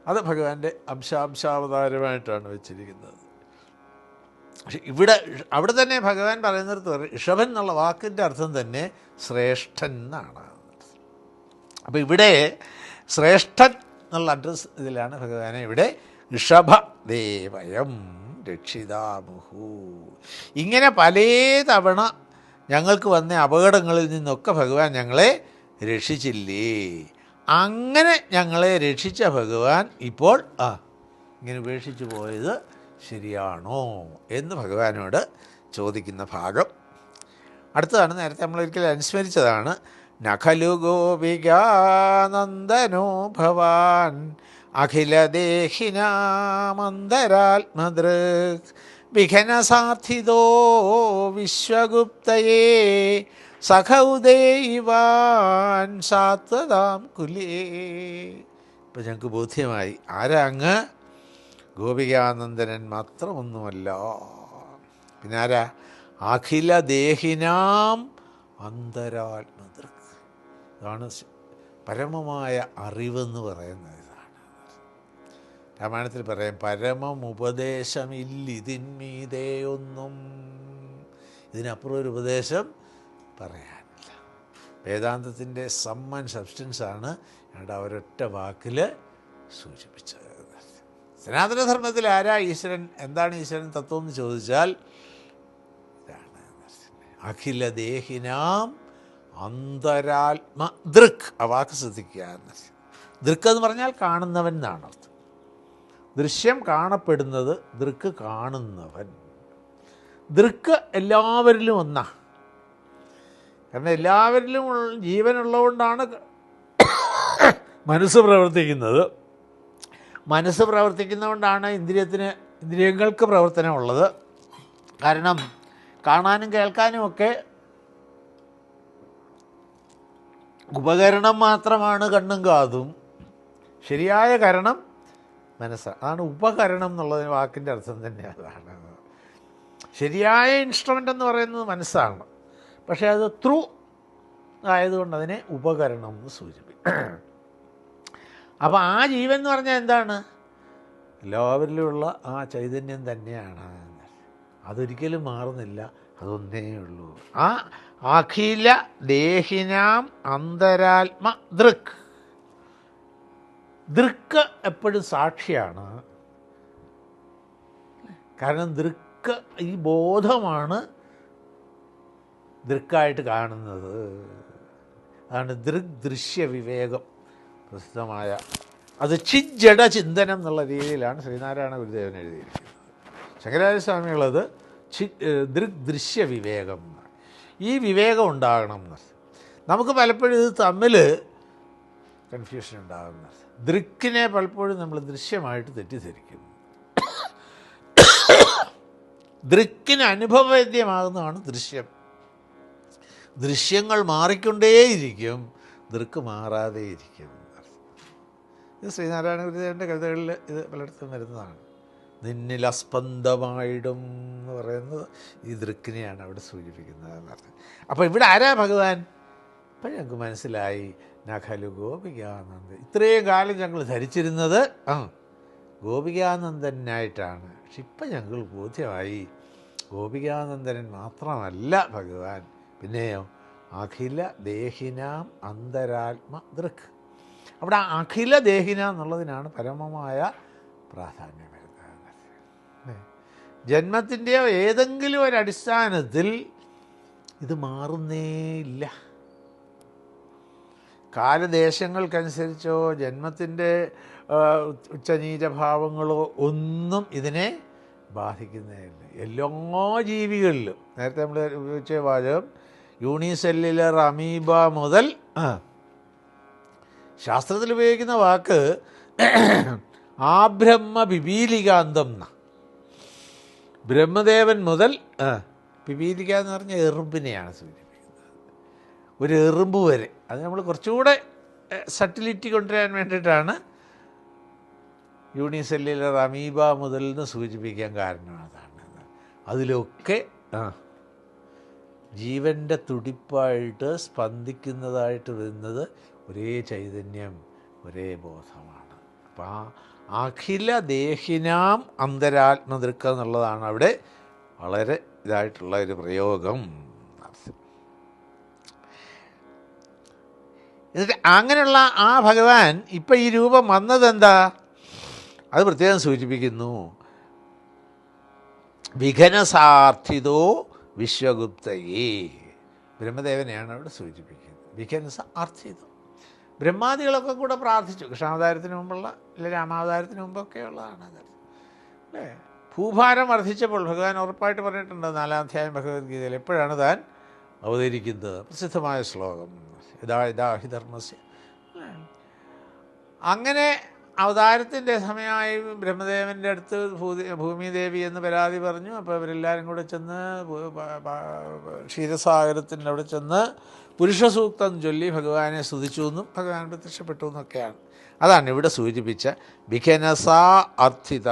അത് ഭഗവാന്റെ അംശാവതാരമായിട്ടാണ് വെച്ചിരിക്കുന്നത്. പക്ഷെ അവിടെ തന്നെ ഭഗവാൻ പറയുന്നിടത്ത് ഋഷഭൻ എന്നുള്ള വാക്കിൻ്റെ അർത്ഥം തന്നെ ശ്രേഷ്ഠൻ എന്നാണ്. അപ്പോൾ ഇവിടെ ശ്രേഷ്ഠൻ എന്നുള്ള അഡ്രസ്സ് ഇതിലാണ് ഭഗവാനെ ഇവിടെ ഋഷഭദേവയം രക്ഷിതാമുഹു. ഇങ്ങനെ പല തവണ ഞങ്ങൾക്ക് വന്ന അപകടങ്ങളിൽ നിന്നൊക്കെ ഭഗവാൻ ഞങ്ങളെ രക്ഷിച്ചില്ലേ. അങ്ങനെ ഞങ്ങളെ രക്ഷിച്ച ഭഗവാൻ ഇപ്പോൾ ഇങ്ങനെ ഉപേക്ഷിച്ച് പോയത് ശരിയാണോ എന്ന് ഭഗവാനോട് ചോദിക്കുന്ന ഭാഗം അടുത്തതാണ്. നേരത്തെ നമ്മളൊരിക്കലും അനുസ്മരിച്ചതാണ്. നഖലു ഗോപികാനന്ദനോ ഭവാൻ അഖിലദേഹിനാമന്തരാത്മദൃക് വിഘനസാർത്ഥിതോ വിശ്വഗുപ്തയേ സഖൗദേവാൻ സാത്വതാം കുലേ. ഇപ്പം ഞങ്ങൾക്ക് ബോധ്യമായി ആരാ അങ്ങ്? ഗോപികാനന്ദനൻ മാത്രമൊന്നുമല്ല, പിന്നെ ആരാ? അഖിലദേഹിനാം അന്തരാത്മദൃക്. ഇതാണ് പരമമായ അറിവെന്ന് പറയുന്നത്. ഇതാണ് രാമായണത്തിൽ പറയാം, പരമമുപദേശമില്ലിതിന്മീതേയൊന്നും. ഇതിനപ്പുറം ഒരു ഉപദേശം പറയാനില്ല. വേദാന്തത്തിൻ്റെ സം ആൻഡ് സബ്സ്റ്റൻസാണ് ഞങ്ങളുടെ ഒരൊറ്റ വാക്കിൽ സൂചിപ്പിച്ചത്. സനാതനധർമ്മത്തിൽ ആരാ ഈശ്വരൻ, എന്താണ് ഈശ്വരൻ തത്വം എന്ന് ചോദിച്ചാൽ ഇതാണ്. അഖിലദേഹിനാം അന്തരാത്മദൃക്. ആ വാക്ക് ശ്രദ്ധിക്കുക. ദൃക്ക് എന്ന് പറഞ്ഞാൽ കാണുന്നവൻ എന്നാണ് അർത്ഥം. ദൃശ്യം കാണപ്പെടുന്നത്, ദൃക്ക് കാണുന്നവൻ. ദൃക്ക് എല്ലാവരിലും ഒന്നാ. കാരണം എല്ലാവരിലും ജീവനുള്ളതുകൊണ്ടാണ് മനസ്സ് പ്രവർത്തിക്കുന്നത്. മനസ്സ് പ്രവർത്തിക്കുന്നതുകൊണ്ടാണ് ഇന്ദ്രിയങ്ങൾക്ക് പ്രവർത്തനമുള്ളത്. കാരണം കാണാനും കേൾക്കാനും ഒക്കെ ഉപകരണം മാത്രമാണ് കണ്ണും കാതും. ശരിയായ കരണം മനസ്സാണ്. അതാണ് ഉപകരണം എന്നുള്ളതിന് വാക്കിൻ്റെ അർത്ഥം തന്നെ അതാണ്. ശരിയായ ഇൻസ്ട്രുമെൻ്റ് എന്ന് പറയുന്നത് മനസ്സാണ്. പക്ഷേ അത് ത്രൂ ആയതുകൊണ്ട് അതിനെ ഉപകരണം എന്ന് സൂചിപ്പിക്കും. അപ്പോൾ ആ ജീവൻ എന്ന് പറഞ്ഞാൽ എന്താണ്? എല്ലാവരിലുമുള്ള ആ ചൈതന്യം തന്നെയാണ്. അതൊരിക്കലും മാറുന്നില്ല, അതൊന്നേ ഉള്ളൂ. ആ അഖില ദേഹിനാം അന്തരാത്മ ദൃക്. ദൃക്ക് എപ്പോഴും സാക്ഷിയാണ്. കാരണം ദൃക്ക്, ഈ ബോധമാണ് ദൃക്കായിട്ട് കാണുന്നത്. അതാണ് ദൃശ്യ വിവേകം പ്രസിദ്ധമായ. അത് ചിജ്ജട ചിന്തനം എന്നുള്ള രീതിയിലാണ് ശ്രീനാരായണ ഗുരുദേവൻ എഴുതിയിരിക്കുന്നത്. ശങ്കരാചാര്യസ്വാമികളത് ദൃശ്യ വിവേകം. ഈ വിവേകം ഉണ്ടാകണം എന്ന്. നമുക്ക് പലപ്പോഴും ഇത് തമ്മിൽ കൺഫ്യൂഷൻ ഉണ്ടാകുന്നത്. ദൃക്കിനെ പലപ്പോഴും നമ്മൾ ദൃശ്യമായിട്ട് തെറ്റിദ്ധരിക്കും. ദൃക്കിന് അനുഭവവേദ്യമാകുന്നതാണ് ദൃശ്യം. ദൃശ്യങ്ങൾ മാറിക്കൊണ്ടേയിരിക്കും, ദൃക്ക് മാറാതെയിരിക്കും. ഇത് ശ്രീനാരായണ ഗുരുദേവൻ്റെ കവിതകളിൽ ഇത് പലയിടത്തും വരുന്നതാണ്. നിന്നിൽ അസ്പന്ദമായിടും എന്ന് പറയുന്നത് ഈ ദൃക്കിനെയാണ് അവിടെ സൂചിപ്പിക്കുന്നത് എന്നർത്ഥം. അപ്പോൾ ഇവിടെ ആരാ ഭഗവാൻ? ഇപ്പം ഞങ്ങൾക്ക് മനസ്സിലായി, നഖലു ഗോപികാനന്ദൻ. ഇത്രയും കാലം ഞങ്ങൾ ധരിച്ചിരുന്നത് ഗോപികാനന്ദനായിട്ടാണ്. പക്ഷെ ഇപ്പം ഞങ്ങൾ ബോധ്യമായി, ഗോപികാനന്ദനൻ മാത്രമല്ല ഭഗവാൻ, പിന്നെയോ അഖില ദേഹിനാം അന്തരാത്മ ദൃക്. അവിടെ അഖില ദേഹിന എന്നുള്ളതിനാണ് പരമമായ പ്രാധാന്യം വരുന്നത്. ജന്മത്തിൻ്റെയോ ഏതെങ്കിലും ഒരടിസ്ഥാനത്തിൽ ഇത് മാറുന്നേയില്ല. കാലദേശങ്ങൾക്കനുസരിച്ചോ ജന്മത്തിൻ്റെ ഉച്ചനീചഭാവങ്ങളോ ഒന്നും ഇതിനെ ബാധിക്കുന്നതില്ല. എല്ലാ ജീവികളിലും നേരത്തെ നമ്മൾ ഉപയോഗിച്ച വാചകം യൂണിസെല്ലുലർ അമീബ മുതൽ, ശാസ്ത്രത്തിൽ ഉപയോഗിക്കുന്ന വാക്ക് ആബ്രഹ്മ പിപീലികാന്തം എന്ന. ബ്രഹ്മദേവൻ മുതൽ പിപീലിക എന്ന് പറഞ്ഞ എറുമ്പിനെയാണ് സൂചിപ്പിക്കുന്നത്. ഒരു എറുമ്പ് വരെ. അത് നമ്മൾ കുറച്ചുകൂടെ സട്ടിലിറ്റി കൊണ്ടുവരാൻ വേണ്ടിയിട്ടാണ് യൂണിസെല്ലുലർ അമീബ മുതൽ നിന്ന് സൂചിപ്പിക്കാൻ കാരണം അതാണ്. അതിലൊക്കെ ജീവൻ്റെ തുടിപ്പായിട്ട് സ്പന്ദിക്കുന്നതായിട്ട് വരുന്നത് ഒരേ ചൈതന്യം, ഒരേ ബോധമാണ്. അപ്പം ആ അഖില ദേഹിനാം അന്തരാത്മദൃക്ക എന്നുള്ളതാണ് അവിടെ വളരെ ഇതായിട്ടുള്ള ഒരു പ്രയോഗം. എന്നിട്ട് അങ്ങനെയുള്ള ആ ഭഗവാൻ ഇപ്പം ഈ രൂപം വന്നതെന്താ? അത് പ്രത്യേകം സൂചിപ്പിക്കുന്നു. വിഘനസാർത്ഥിതോ വിശ്വഗുപ്തയേ, ബ്രഹ്മദേവനെയാണ് അവിടെ സൂചിപ്പിക്കുന്നത്. വിഘനസ ആർത്ഥിതോ, ബ്രഹ്മാദികളൊക്കെ കൂടെ പ്രാർത്ഥിച്ചു. കൃഷ്ണാവതാരത്തിന് മുമ്പുള്ള അല്ലെങ്കിൽ രാമാവതാരത്തിന് മുമ്പൊക്കെ ഉള്ളതാണ് അത് അല്ലേ. ഭൂഭാരം വർദ്ധിച്ചപ്പോൾ ഭഗവാൻ ഉറപ്പായിട്ട് പറഞ്ഞിട്ടുണ്ട് 4-ാം അധ്യായം ഭഗവത്ഗീതയിൽ. എപ്പോഴാണ് താൻ അവതരിക്കുന്നത്? പ്രസിദ്ധമായ ശ്ലോകം യഥാ ഹി ധർമ്മസ്യ. അങ്ങനെ അവതാരത്തിൻ്റെ സമയമായി ബ്രഹ്മദേവൻ്റെ അടുത്ത് ഭൂമിദേവി എന്ന് പരാതി പറഞ്ഞു. അപ്പോൾ അവരെല്ലാവരും കൂടെ ചെന്ന് ക്ഷീരസാഗരത്തിൻ്റെ അവിടെ ചെന്ന് പുരുഷസൂക്തം ചൊല്ലി ഭഗവാനെ സ്തുതിച്ചു എന്നും ഭഗവാൻ പ്രത്യക്ഷപ്പെട്ടു എന്നൊക്കെയാണ്. അതാണ് ഇവിടെ സൂചിപ്പിച്ച വിഘനസ അർത്ഥിത.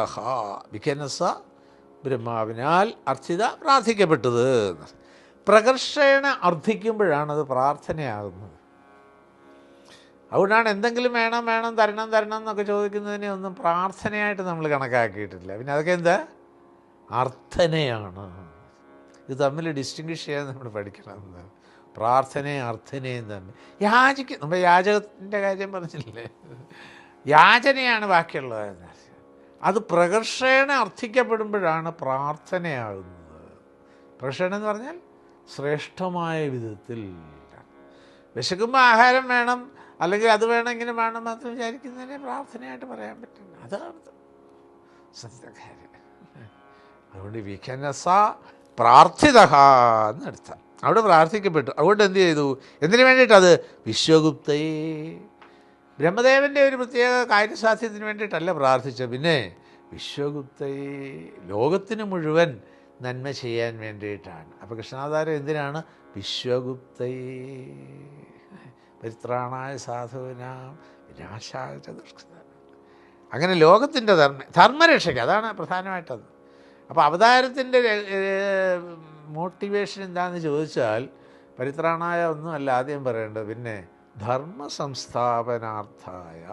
വിഘനസ ബ്രഹ്മാവിനാൽ അർത്ഥിത, പ്രാർത്ഥിക്കപ്പെട്ടത്. പ്രകർഷേണ അർത്ഥിക്കുമ്പോഴാണത് പ്രാർത്ഥനയാകുന്നത്. അതുകൊണ്ടാണ് എന്തെങ്കിലും വേണം വേണം തരണം തരണം എന്നൊക്കെ ചോദിക്കുന്നതിനെ ഒന്നും പ്രാർത്ഥനയായിട്ട് നമ്മൾ കണക്കാക്കിയിട്ടില്ല. പിന്നെ അതൊക്കെ എന്താ? അർത്ഥനയാണ്. ഇത് തമ്മിൽ ഡിസ്റ്റിങ്വിഷ് ചെയ്യാൻ നമ്മൾ പഠിക്കണം. പ്രാർത്ഥനയും അർത്ഥനയും തമ്മിൽ നമ്മൾ യാചകത്തിൻ്റെ കാര്യം പറഞ്ഞില്ലേ, യാചനയാണ് ബാക്കിയുള്ളത്. അത് പ്രകർഷേണ അർത്ഥിക്കപ്പെടുമ്പോഴാണ് പ്രാർത്ഥനയാകുന്നത്. പ്രകർഷേണ എന്ന് പറഞ്ഞാൽ ശ്രേഷ്ഠമായ വിധത്തിൽ. വിശക്കുമ്പോൾ ആഹാരം വേണം, അല്ലെങ്കിൽ അത് വേണം ഇങ്ങനെ വേണം മാത്രം വിചാരിക്കുന്നതിനെ പ്രാർത്ഥനയായിട്ട് പറയാൻ പറ്റില്ല. അതാണ് സത്യകാര്യം. അതുകൊണ്ട് വിഘനസ പ്രാർത്ഥിത എന്നെടുത്ത അവിടെ പ്രാർത്ഥിക്കപ്പെട്ടു. അതുകൊണ്ട് എന്ത് ചെയ്തു? എന്തിനു വേണ്ടിയിട്ടത്? വിശ്വഗുപ്തയെ, ബ്രഹ്മദേവൻ്റെ ഒരു പ്രത്യേക കാര്യസാധ്യത്തിന് വേണ്ടിയിട്ടല്ല പ്രാർത്ഥിച്ചത്. പിന്നെ വിശ്വഗുപ്തയെ, ലോകത്തിന് മുഴുവൻ നന്മ ചെയ്യാൻ വേണ്ടിയിട്ടാണ്. അപ്പോൾ കൃഷ്ണാവതാരം എന്തിനാണ്? വിശ്വഗുപ്തയെ പരിത്രാണായ സാധൂനാം വിനാശായ ദുഷ്കൃതാം. അങ്ങനെ ലോകത്തിൻ്റെ ധർമ്മരക്ഷയ്ക്ക്, അതാണ് പ്രധാനമായിട്ടത്. അപ്പോൾ അവതാരത്തിൻ്റെ മോട്ടിവേഷൻ എന്താണെന്ന് ചോദിച്ചാൽ പരിത്രാണായ ഒന്നുമല്ല ആദ്യം പറയേണ്ടത്, പിന്നെ ധർമ്മ സംസ്ഥാപനാർത്ഥായ.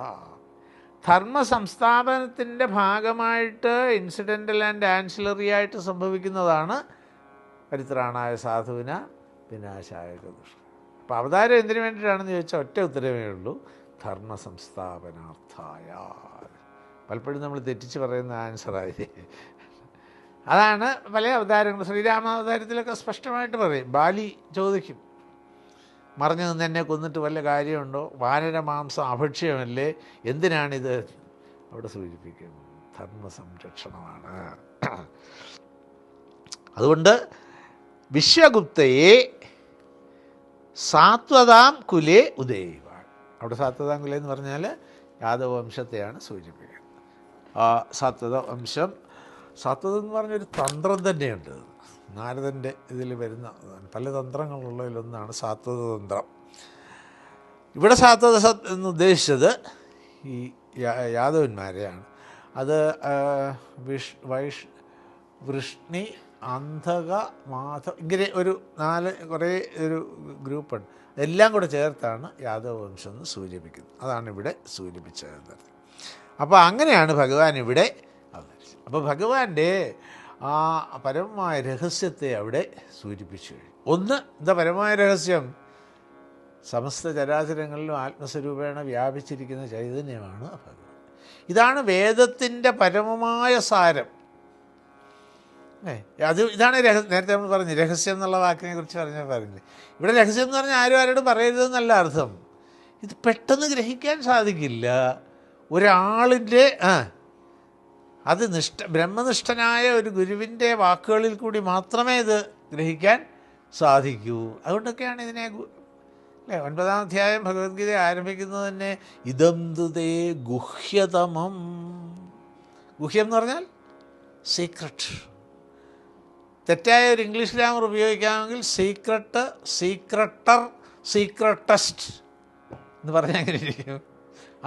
ധർമ്മ സംസ്ഥാപനത്തിൻ്റെ ഭാഗമായിട്ട് ഇൻസിഡൻ്റൽ ആൻഡ് ആൻസിലറി ആയിട്ട് സംഭവിക്കുന്നതാണ് പരിത്രാണായ സാധുവിന വിനാശായ ദുഷ്കൃതം. അപ്പോൾ അവതാരം എന്തിനു വേണ്ടിയിട്ടാണെന്ന് ചോദിച്ചാൽ ഒറ്റ ഉത്തരവേ ഉള്ളൂ, ധർമ്മ സംസ്ഥാപനാർത്ഥായ. പലപ്പോഴും നമ്മൾ തെറ്റിച്ച് പറയുന്ന ആൻസറായി. അതാണ് പല അവതാരങ്ങൾ. ശ്രീരാമാവതാരത്തിലൊക്കെ സ്പഷ്ടമായിട്ട് പറയും. ബാലി ചോദിക്കും, മറിഞ്ഞു നിന്ന് എന്നെ കൊന്നിട്ട് വല്ല കാര്യമുണ്ടോ? വാനരമാംസം അഭക്ഷ്യമല്ലേ, എന്തിനാണിത്? അവിടെ സൂചിപ്പിക്കും ധർമ്മ സംരക്ഷണമാണ്. അതുകൊണ്ട് വിശ്വഗുപ്തയെ സാത്വതാം കുലേ ഉദയവാൻ. അവിടെ സാത്വതാം കുലേ എന്ന് പറഞ്ഞാൽ യാദവ വംശത്തെയാണ് സൂചിപ്പിക്കുന്നത്. സാത്വത വംശം, സാത്വതം എന്ന് പറഞ്ഞൊരു തന്ത്രം തന്നെയുണ്ട്. നാരദൻ്റെ ഇതിൽ വരുന്ന പല തന്ത്രങ്ങളുള്ളതിലൊന്നാണ് സാത്വത തന്ത്രം. ഇവിടെ സാത്വത എന്ന് ഉദ്ദേശിച്ചത് ഈ യാദവന്മാരെയാണ്. അത് വൃഷ്ണി, അന്ധക, മാധവ, ഇങ്ങനെ ഒരു കുറേ ഒരു ഗ്രൂപ്പുണ്ട്. എല്ലാം കൂടെ ചേർത്താണ് യാദവ വംശം എന്ന് സൂചിപ്പിക്കുന്നത്. അതാണ് ഇവിടെ സൂചിപ്പിച്ചത്. അപ്പോൾ അങ്ങനെയാണ് ഭഗവാൻ ഇവിടെ അവതരിച്ചത്. അപ്പോൾ ഭഗവാന്റെ ആ പരമമായ രഹസ്യത്തെ അവിടെ സൂചിപ്പിച്ചു കഴിഞ്ഞു. ഒന്ന്, എന്താ പരമമായ രഹസ്യം? സമസ്ത ചരാചരങ്ങളിലും ആത്മസ്വരൂപേണ വ്യാപിച്ചിരിക്കുന്ന ചൈതന്യമാണ് ഭഗവാൻ. ഇതാണ് വേദത്തിൻ്റെ പരമമായ സാരം. ഇതാണ് നേരത്തെ നമ്മൾ പറഞ്ഞു രഹസ്യം എന്നുള്ള വാക്കിനെ കുറിച്ച് പറഞ്ഞില്ലേ. ഇവിടെ രഹസ്യം എന്ന് പറഞ്ഞാൽ ആരും ആരോടും പറയരുതെന്നല്ല അർത്ഥം. ഇത് പെട്ടെന്ന് ഗ്രഹിക്കാൻ സാധിക്കില്ല ഒരാളിൻ്റെ. അത് ബ്രഹ്മനിഷ്ഠനായ ഒരു ഗുരുവിൻ്റെ വാക്കുകളിൽ കൂടി മാത്രമേ ഇത് ഗ്രഹിക്കാൻ സാധിക്കൂ. അതുകൊണ്ടൊക്കെയാണ് ഇതിനെ അല്ലേ 9-ാം അധ്യായം ഭഗവത്ഗീത ആരംഭിക്കുന്നത് തന്നെ ഇദം തുതേ ഗുഹ്യതമം. ഗുഹ്യം എന്ന് പറഞ്ഞാൽ സീക്രട്ട്. തെറ്റായ ഒരു ഇംഗ്ലീഷ് ഗ്രാമർ ഉപയോഗിക്കാമെങ്കിൽ സീക്രട്ട്, സീക്രട്ടർ, സീക്രട്ടസ്റ്റ് എന്ന് പറഞ്ഞാൽ എങ്ങനെ ഇരിക്കും?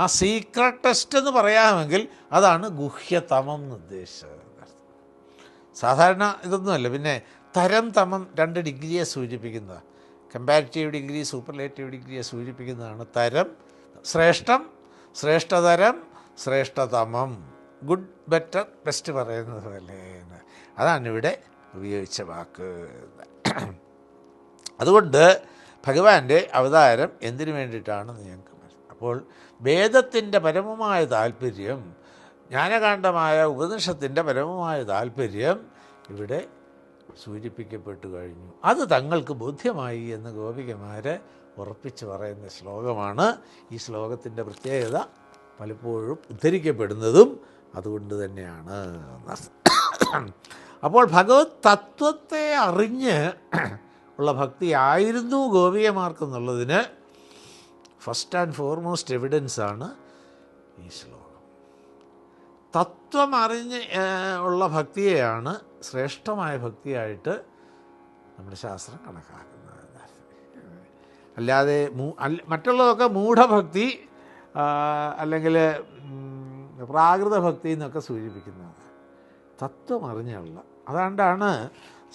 ആ സീക്രട്ടസ്റ്റ് എന്ന് പറയാമെങ്കിൽ അതാണ് ഗുഹ്യതമം എന്ന് ഉദ്ദേശിച്ചത്. സാധാരണ ഇതൊന്നുമല്ല. പിന്നെ തരം, തമം 2 ഡിഗ്രിയെ സൂചിപ്പിക്കുന്നതാണ്. കമ്പാരിറ്റീവ് ഡിഗ്രി, സൂപ്പർലേറ്റീവ് ഡിഗ്രിയെ സൂചിപ്പിക്കുന്നതാണ് തരം. ശ്രേഷ്ഠം, ശ്രേഷ്ഠതരം, ശ്രേഷ്ഠതമം, ഗുഡ്, ബെറ്റർ, ബെസ്റ്റ് പറയുന്നത് പോലെ. അതാണ് ഇവിടെ ഉപയോഗിച്ച വാക്ക്. അതുകൊണ്ട് ഭഗവാന്റെ അവതാരം എന്തിനു വേണ്ടിയിട്ടാണെന്ന് ഞങ്ങൾക്ക് മനസ്സിലായി. അപ്പോൾ വേദത്തിൻ്റെ പരമമായ താല്പര്യം, ജ്ഞാനകാണ്ഡമായ ഉപനിഷത്തിൻ്റെ പരമമായ താല്പര്യം ഇവിടെ സൂചിപ്പിക്കപ്പെട്ടു കഴിഞ്ഞു. അത് തങ്ങൾക്ക് ബോധ്യമായി എന്ന് ഗോപികമാർ ഉറപ്പിച്ച് പറയുന്ന ശ്ലോകമാണ്. ഈ ശ്ലോകത്തിൻ്റെ പ്രത്യേകത പലപ്പോഴും ഉദ്ധരിക്കപ്പെടുന്നതും അതുകൊണ്ട് തന്നെയാണ്. അപ്പോൾ ഭഗവത് തത്വത്തെ അറിഞ്ഞ് ഉള്ള ഭക്തിയായിരുന്നു ഗോപികമാർക്കെന്നുള്ളതിന് ഫസ്റ്റ് ആൻഡ് ഫോർമോസ്റ്റ് എവിഡൻസാണ് ഈ ശ്ലോകം. തത്വം അറിഞ്ഞ് ഉള്ള ഭക്തിയെയാണ് ശ്രേഷ്ഠമായ ഭക്തിയായിട്ട് നമ്മുടെ ശാസ്ത്രം കണക്കാക്കുന്നത്. അല്ലാതെ മറ്റുള്ളതൊക്കെ മൂഢഭക്തി അല്ലെങ്കിൽ പ്രാകൃത ഭക്തി എന്നൊക്കെ സൂചിപ്പിക്കുന്നതാണ്. തത്വം അറിഞ്ഞുള്ള അതുകൊണ്ടാണ്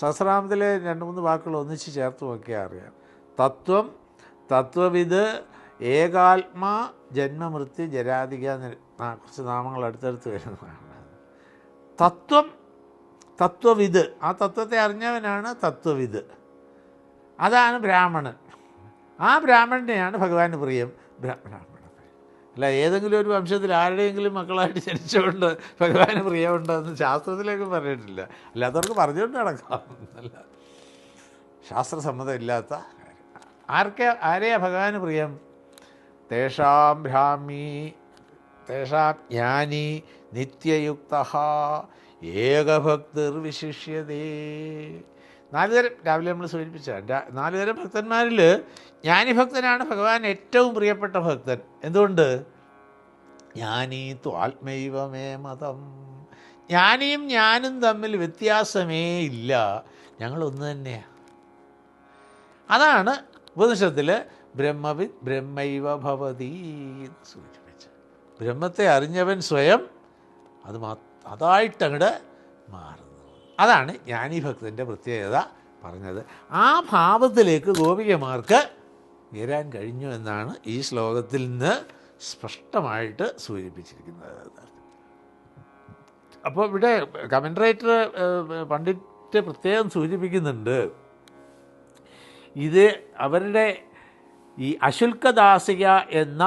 സഹസ്രനാമത്തിലെ 2-3 വാക്കുകൾ ഒന്നിച്ച് ചേർത്ത് നോക്കിയാൽ അറിയാം. തത്വം, തത്വവിത്, ഏകാത്മാ, ജന്മമൃത്യു, ജരാതിക, കുറച്ച് നാമങ്ങൾ അടുത്തടുത്ത് വരുന്നതാണ്. തത്വം, തത്വവിത്, ആ തത്വത്തെ അറിഞ്ഞവനാണ് തത്വവിത്. അതാണ് ബ്രാഹ്മണൻ. ആ ബ്രാഹ്മണനെയാണ് ഭഗവാന് പ്രിയം. ബ്രാഹ്മണൻ അല്ല ഏതെങ്കിലും ഒരു വംശത്തിൽ ആരുടെയെങ്കിലും മക്കളായിട്ട് ജനിച്ചുകൊണ്ട് ഭഗവാന് പ്രിയമുണ്ടെന്ന് ശാസ്ത്രത്തിലേക്ക് പറഞ്ഞിട്ടില്ല. അല്ലാത്തവർക്ക് പറഞ്ഞുകൊണ്ട് നടക്കാം എന്നല്ല, ശാസ്ത്രസമ്മതം ഇല്ലാത്ത കാര്യം. ആരെയാ ഭഗവാന് പ്രിയം? തേഷാം ബ്രാഹ്മി, തേഷാം ജ്ഞാനി, നിത്യയുക്ത, ഏകഭക്തിർ വിശിഷ്യതേ. 4 തരം രാവിലെ നമ്മൾ സൂചിപ്പിച്ചതാണ്. 4 തരം ഭക്തന്മാരിൽ ജ്ഞാനിഭക്തനാണ് ഭഗവാൻ ഏറ്റവും പ്രിയപ്പെട്ട ഭക്തൻ. എന്തുകൊണ്ട്? ജ്ഞാനീ ത്വാത്മൈവ മേ മതം. ജ്ഞാനിയും ഞാനും തമ്മിൽ വ്യത്യാസമേ ഇല്ല, ഞങ്ങളൊന്ന് തന്നെയാണ്. അതാണ് ഉപനിഷത്തിൽ ബ്രഹ്മവിദ് ബ്രഹ്മൈവ ഭവതി എന്ന് സൂചിപ്പിച്ചത്. ബ്രഹ്മത്തെ അറിഞ്ഞവൻ സ്വയം അതായിട്ടങ്ങോട്ട് മാറുന്നു. അതാണ് ജ്ഞാനിഭക്തൻ്റെ പ്രത്യേകത പറഞ്ഞത്. ആ ഭാവത്തിലേക്ക് ഗോപികമാർക്ക് ഉയരാൻ കഴിഞ്ഞു എന്നാണ് ഈ ശ്ലോകത്തിൽ നിന്ന് സ്പഷ്ടമായിട്ട് സൂചിപ്പിച്ചിരിക്കുന്നത്. അപ്പോൾ ഇവിടെ കമൻട്രേറ്റർ പണ്ഡിറ്റ് പ്രത്യേകം സൂചിപ്പിക്കുന്നുണ്ട്, ഇത് അവരുടെ ഈ അശുൽക്കദാസിക എന്ന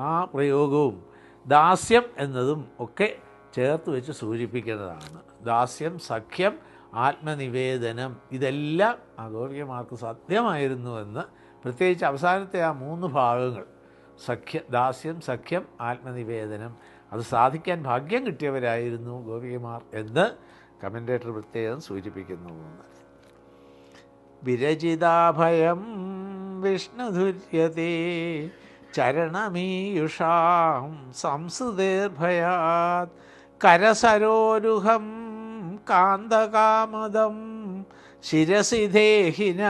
ആ പ്രയോഗവും ദാസ്യം എന്നതും ഒക്കെ ചേർത്ത് വെച്ച് സൂചിപ്പിക്കുന്നതാണ്. ദാസ്യം, സഖ്യം, ആത്മനിവേദനം, ഇതെല്ലാം ആ ഗോപികമാർക്ക് സാധ്യമായിരുന്നുവെന്ന്, പ്രത്യേകിച്ച് അവസാനത്തെ ആ 3 ഭാഗങ്ങൾ ദാസ്യം, സഖ്യം, ആത്മനിവേദനം, അത് സാധിക്കാൻ ഭാഗ്യം കിട്ടിയവരായിരുന്നു ഗോപികമാർ എന്ന് കമൻറ്റേറ്റർ പ്രത്യേകം സൂചിപ്പിക്കുന്നു. വിരചിതാഭയം വിഷ്ണുധുര്യതേ ചരണമീയുഷാം സംസുതേർഭയാത് കരസരോരുഹം കാന്തകാമദം ശിരസി ദേഹിന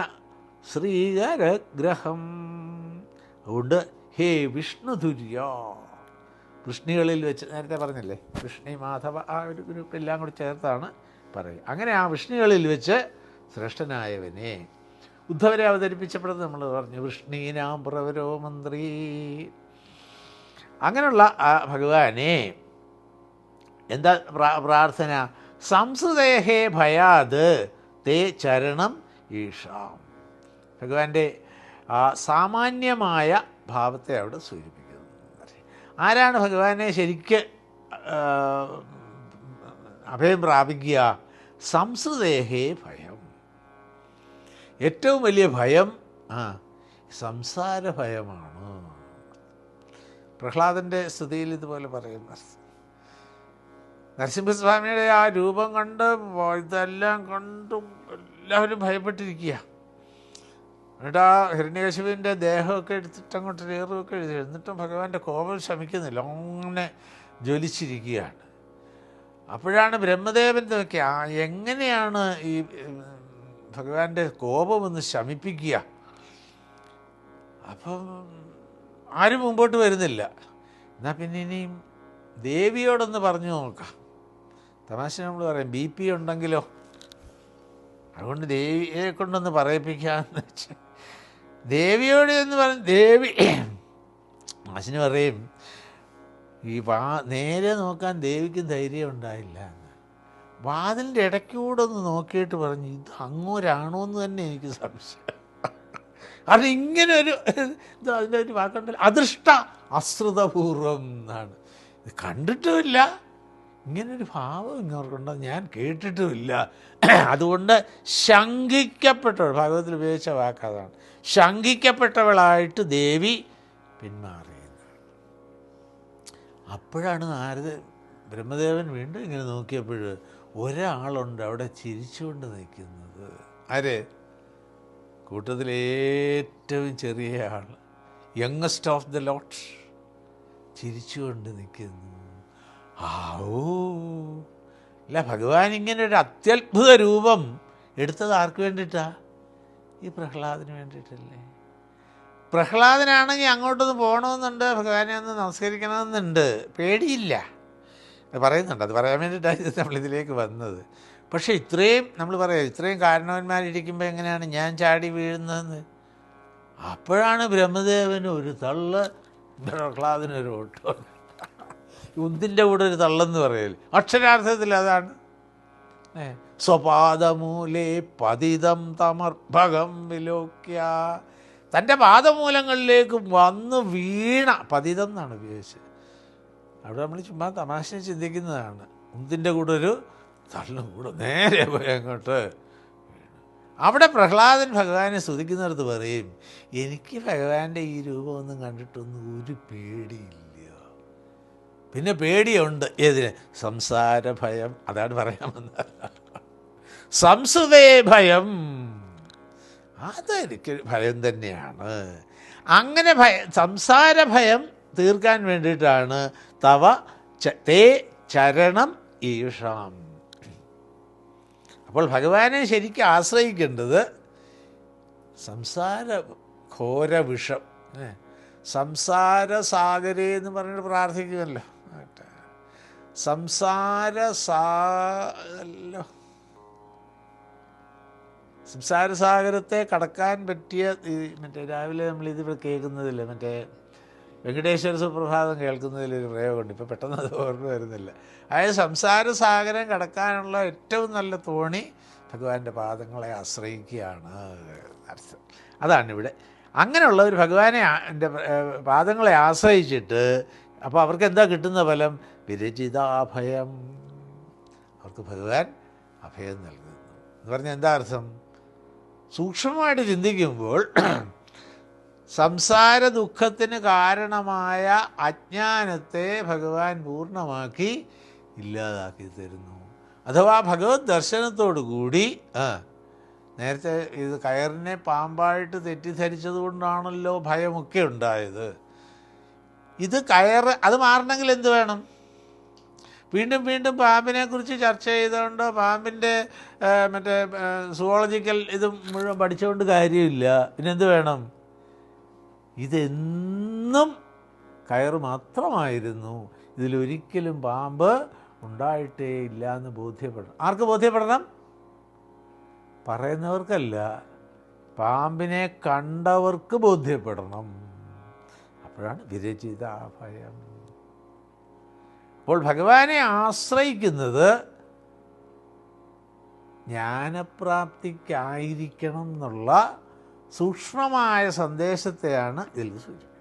ശ്രീകരഗ്രഹം. അതുകൊണ്ട് ഹേ വിഷ്ണുതുര്യ, വൃഷ്ണികളിൽ വെച്ച് നേരത്തെ പറഞ്ഞില്ലേ, വൃഷ്ണി മാധവ ആ ഒരു ഗ്രൂപ്പ് എല്ലാം കൂടി ചേർത്താണ് പറയുക. അങ്ങനെ ആ വൃഷ്ണികളിൽ വെച്ച് ശ്രേഷ്ഠനായവനെ ഉദ്ധവരെ അവതരിപ്പിച്ചപ്പെടുന്നത് നമ്മൾ പറഞ്ഞു. വൃഷ്ണീനാം പ്രവരോ മന്ത്രി. അങ്ങനെയുള്ള ആ ഭഗവാനെ എന്താ പ്രാർത്ഥന? സംസുദേഹേ ഭയാത് തേ ചരണം ഈഷാം. ഭഗവാന്റെ ആ സാമാന്യമായ ഭാവത്തെ അവിടെ സൂചിപ്പിക്കുന്നു. ആരാണ് ഭഗവാനെ ശരിക്ക് അഭയം പ്രാപിക്കുക? സംസുദേഹേ ഭയം. ഏറ്റവും വലിയ ഭയം സംസാര ഭയമാണ്. പ്രഹ്ലാദൻ്റെ സ്തുതിയിൽ ഇതുപോലെ പറയുന്ന നരസിംഹസ്വാമിയുടെ ആ രൂപം കണ്ട് ഇതെല്ലാം കണ്ടും എല്ലാവരും ഭയപ്പെട്ടിരിക്കുക. എന്നിട്ട് ആ ഹിരണ്യകശിപുവിൻ്റെ ദേഹമൊക്കെ എടുത്തിട്ട് അങ്ങോട്ട് ഏറുമൊക്കെ എഴുതി. എന്നിട്ടും ഭഗവാന്റെ കോപം ശമിക്കുന്നില്ല, അങ്ങനെ ജ്വലിച്ചിരിക്കുകയാണ്. അപ്പോഴാണ് ബ്രഹ്മദേവൻ നോക്കിയ എങ്ങനെയാണ് ഈ ഭഗവാന്റെ കോപമൊന്ന് ശമിപ്പിക്കുക. അപ്പം ആരും മുമ്പോട്ട് വരുന്നില്ല. എന്നാൽ പിന്നെ ഇനിയും ദേവിയോടൊന്ന് പറഞ്ഞു നോക്കാം. തമാശ നമ്മൾ പറയും BP ഉണ്ടെങ്കിലോ, അതുകൊണ്ട് ദേവിയെ കൊണ്ടൊന്ന് പറയിപ്പിക്കാമെന്ന് വെച്ച് ദേവിയോട് എന്ന് പറഞ്ഞു. ദേവി മാഷിന് പറയും ഈ നേരെ നോക്കാൻ ദേവിക്ക് ധൈര്യം ഉണ്ടായില്ല എന്ന്. വാതിലിൻ്റെ ഇടയ്ക്കൂടെ ഒന്ന് നോക്കിയിട്ട് പറഞ്ഞു, ഇത് അങ്ങോരാണോ എന്ന് തന്നെ എനിക്ക് സംശയം. കാരണം ഇങ്ങനെ ഒരു അതിൻ്റെ ഒരു വാക്കുണ്ടല്ലോ, അദൃഷ്ട അശ്രുതപൂർവം എന്നാണ്. ഇത് കണ്ടിട്ടുമില്ല, ഇങ്ങനൊരു ഭാവം ഇങ്ങോട്ടുണ്ടോ ഞാൻ കേട്ടിട്ടുമില്ല. അതുകൊണ്ട് ശങ്കിക്കപ്പെട്ടവൾ, ഭാഗവതത്തിൽ ഉപയോഗിച്ച വാക്കതാണ്, ശങ്കിക്കപ്പെട്ടവളായിട്ട് ദേവി പിന്മാറിയത്. അപ്പോഴാണ് ബ്രഹ്മദേവൻ വീണ്ടും ഇങ്ങനെ നോക്കിയപ്പോൾ ഒരാളുണ്ട് അവിടെ ചിരിച്ചുകൊണ്ട് നിൽക്കുന്നത്. ആര്? കൂട്ടത്തിലേറ്റവും ചെറിയ ആൾ, യങ്ങസ്റ്റ് ഓഫ് ദ ലോട്ട്, ചിരിച്ചുകൊണ്ട് നിൽക്കുന്നു. അല്ല, ഭഗവാൻ ഇങ്ങനെ ഒരു അത്യത്ഭുത രൂപം എടുത്തത് ആർക്ക് വേണ്ടിയിട്ടാ? ഈ പ്രഹ്ലാദന് വേണ്ടിയിട്ടല്ലേ. പ്രഹ്ലാദനാണെങ്കിൽ അങ്ങോട്ടൊന്ന് പോകണമെന്നുണ്ട്, ഭഗവാനെ ഒന്ന് നമസ്കരിക്കണമെന്നുണ്ട്, പേടിയില്ല, പറയുന്നുണ്ട്. അത് പറയാൻ വേണ്ടിയിട്ടാണ് നമ്മളിതിലേക്ക് വന്നത്. പക്ഷേ ഇത്രയും നമ്മൾ പറയാം, ഇത്രയും കാരണവന്മാരിരിക്കുമ്പോൾ എങ്ങനെയാണ് ഞാൻ ചാടി വീഴുന്നതെന്ന്. അപ്പോഴാണ് ബ്രഹ്മദേവന് ഒരു തള്ള്, പ്രഹ്ലാദനൊരു ഓട്ടോ. ഉന്തിൻ്റെ കൂടെ ഒരു തള്ളെന്ന് പറയല് അക്ഷരാർത്ഥത്തിൽ അതാണ്. സ്വപാദമൂലേ പതിതം തമർഭകം വിലോക്യ. തൻ്റെ പാദമൂലങ്ങളിലേക്ക് വന്ന് വീണ, പതിതം എന്നാണ് ഉപയോഗിച്ചത്. അവിടെ നമ്മൾ ചുമ്മാ തമാശ ചിന്തിക്കുന്നതാണ്. ഉന്തിൻ്റെ കൂടെ ഒരു തള്ളും കൂടെ നേരെ പോയി അങ്ങോട്ട്. അവിടെ പ്രഹ്ലാദൻ ഭഗവാനെ സ്തുതിക്കുന്നിടത്ത് പറയും, എനിക്ക് ഭഗവാന്റെ ഈ രൂപമൊന്നും കണ്ടിട്ടൊന്നും ഒരു പേടിയില്ല. പിന്നെ പേടിയുണ്ട്. ഏതിന്? സംസാര ഭയം. അതാണ് പറയാമെന്ന്. സംസുതേ ഭയം, അതെനിക്ക് ഭയം തന്നെയാണ്. അങ്ങനെ സംസാര ഭയം തീർക്കാൻ വേണ്ടിയിട്ടാണ് തവ തേ ചരണം ഈഷാം. അപ്പോൾ ഭഗവാനെ ശരിക്കും ആശ്രയിക്കേണ്ടത് സംസാര ഘോര വിഷം, സംസാര സാഗരേ എന്ന് പറഞ്ഞിട്ട് പ്രാർത്ഥിക്കുമല്ലോ. സംസാരസാഗരത്തെ കടക്കാൻ പറ്റിയ മറ്റേ രാവിലെ നമ്മളിത് കേൾക്കുന്നതില്ല, മറ്റേ വെങ്കടേശ്വര സുപ്രഭാതം കേൾക്കുന്നതിലൊരു പ്രയോഗമുണ്ട്. ഇപ്പോൾ പെട്ടെന്ന് അത് ഓർമ്മ വരുന്നില്ല. അതായത് സംസാരസാഗരം കടക്കാനുള്ള ഏറ്റവും നല്ല തോണി ഭഗവാന്റെ പാദങ്ങളെ ആശ്രയിക്കുകയാണ് അർത്ഥം. അതാണിവിടെ. അങ്ങനെയുള്ള ഒരു ഭഗവാനെ എൻ്റെ പാദങ്ങളെ ആശ്രയിച്ചിട്ട് അപ്പോൾ അവർക്ക് എന്താ കിട്ടുന്ന ഫലം? വിരചിതാഭയം. അവർക്ക് ഭഗവാൻ അഭയം നൽകുന്നു എന്ന് പറഞ്ഞാൽ എന്താ അർത്ഥം? സൂക്ഷ്മമായിട്ട് ചിന്തിക്കുമ്പോൾ സംസാര ദുഃഖത്തിന് കാരണമായ അജ്ഞാനത്തെ ഭഗവാൻ പൂർണ്ണമാക്കി ഇല്ലാതാക്കി തരുന്നു. അഥവാ ഭഗവത് ദർശനത്തോടു കൂടി നേരത്തെ ഇത് കയറിനെ പാമ്പായിട്ട് തെറ്റിദ്ധരിച്ചത് കൊണ്ടാണല്ലോ ഭയമൊക്കെ ഉണ്ടായത്. ഇത് കയറ് അത് മാറണമെങ്കിൽ എന്ത് വേണം? വീണ്ടും വീണ്ടും പാമ്പിനെക്കുറിച്ച് ചർച്ച ചെയ്തുകൊണ്ട് പാമ്പിൻ്റെ മറ്റേ സുവോളജിക്കൽ ഇത് മുഴുവൻ പഠിച്ചുകൊണ്ട് കാര്യമില്ല. പിന്നെന്ത് വേണം? ഇതെന്നും കയറ് മാത്രമായിരുന്നു, ഇതിലൊരിക്കലും പാമ്പ് ഉണ്ടായിട്ടേ ഇല്ല എന്ന് ബോധ്യപ്പെടണം. ആർക്ക് ബോധ്യപ്പെടണം? പറയുന്നവർക്കല്ല, പാമ്പിനെ കണ്ടവർക്ക് ബോധ്യപ്പെടണം. അപ്പോഴാണ് വിരചിത ഭയം. അപ്പോൾ ഭഗവാനെ ആശ്രയിക്കുന്നത് ജ്ഞാനപ്രാപ്തിക്കായിരിക്കണം എന്നുള്ള സൂക്ഷ്മമായ സന്ദേശത്തെയാണ് ഇതിൽ സൂചിപ്പിക്കുന്നത്.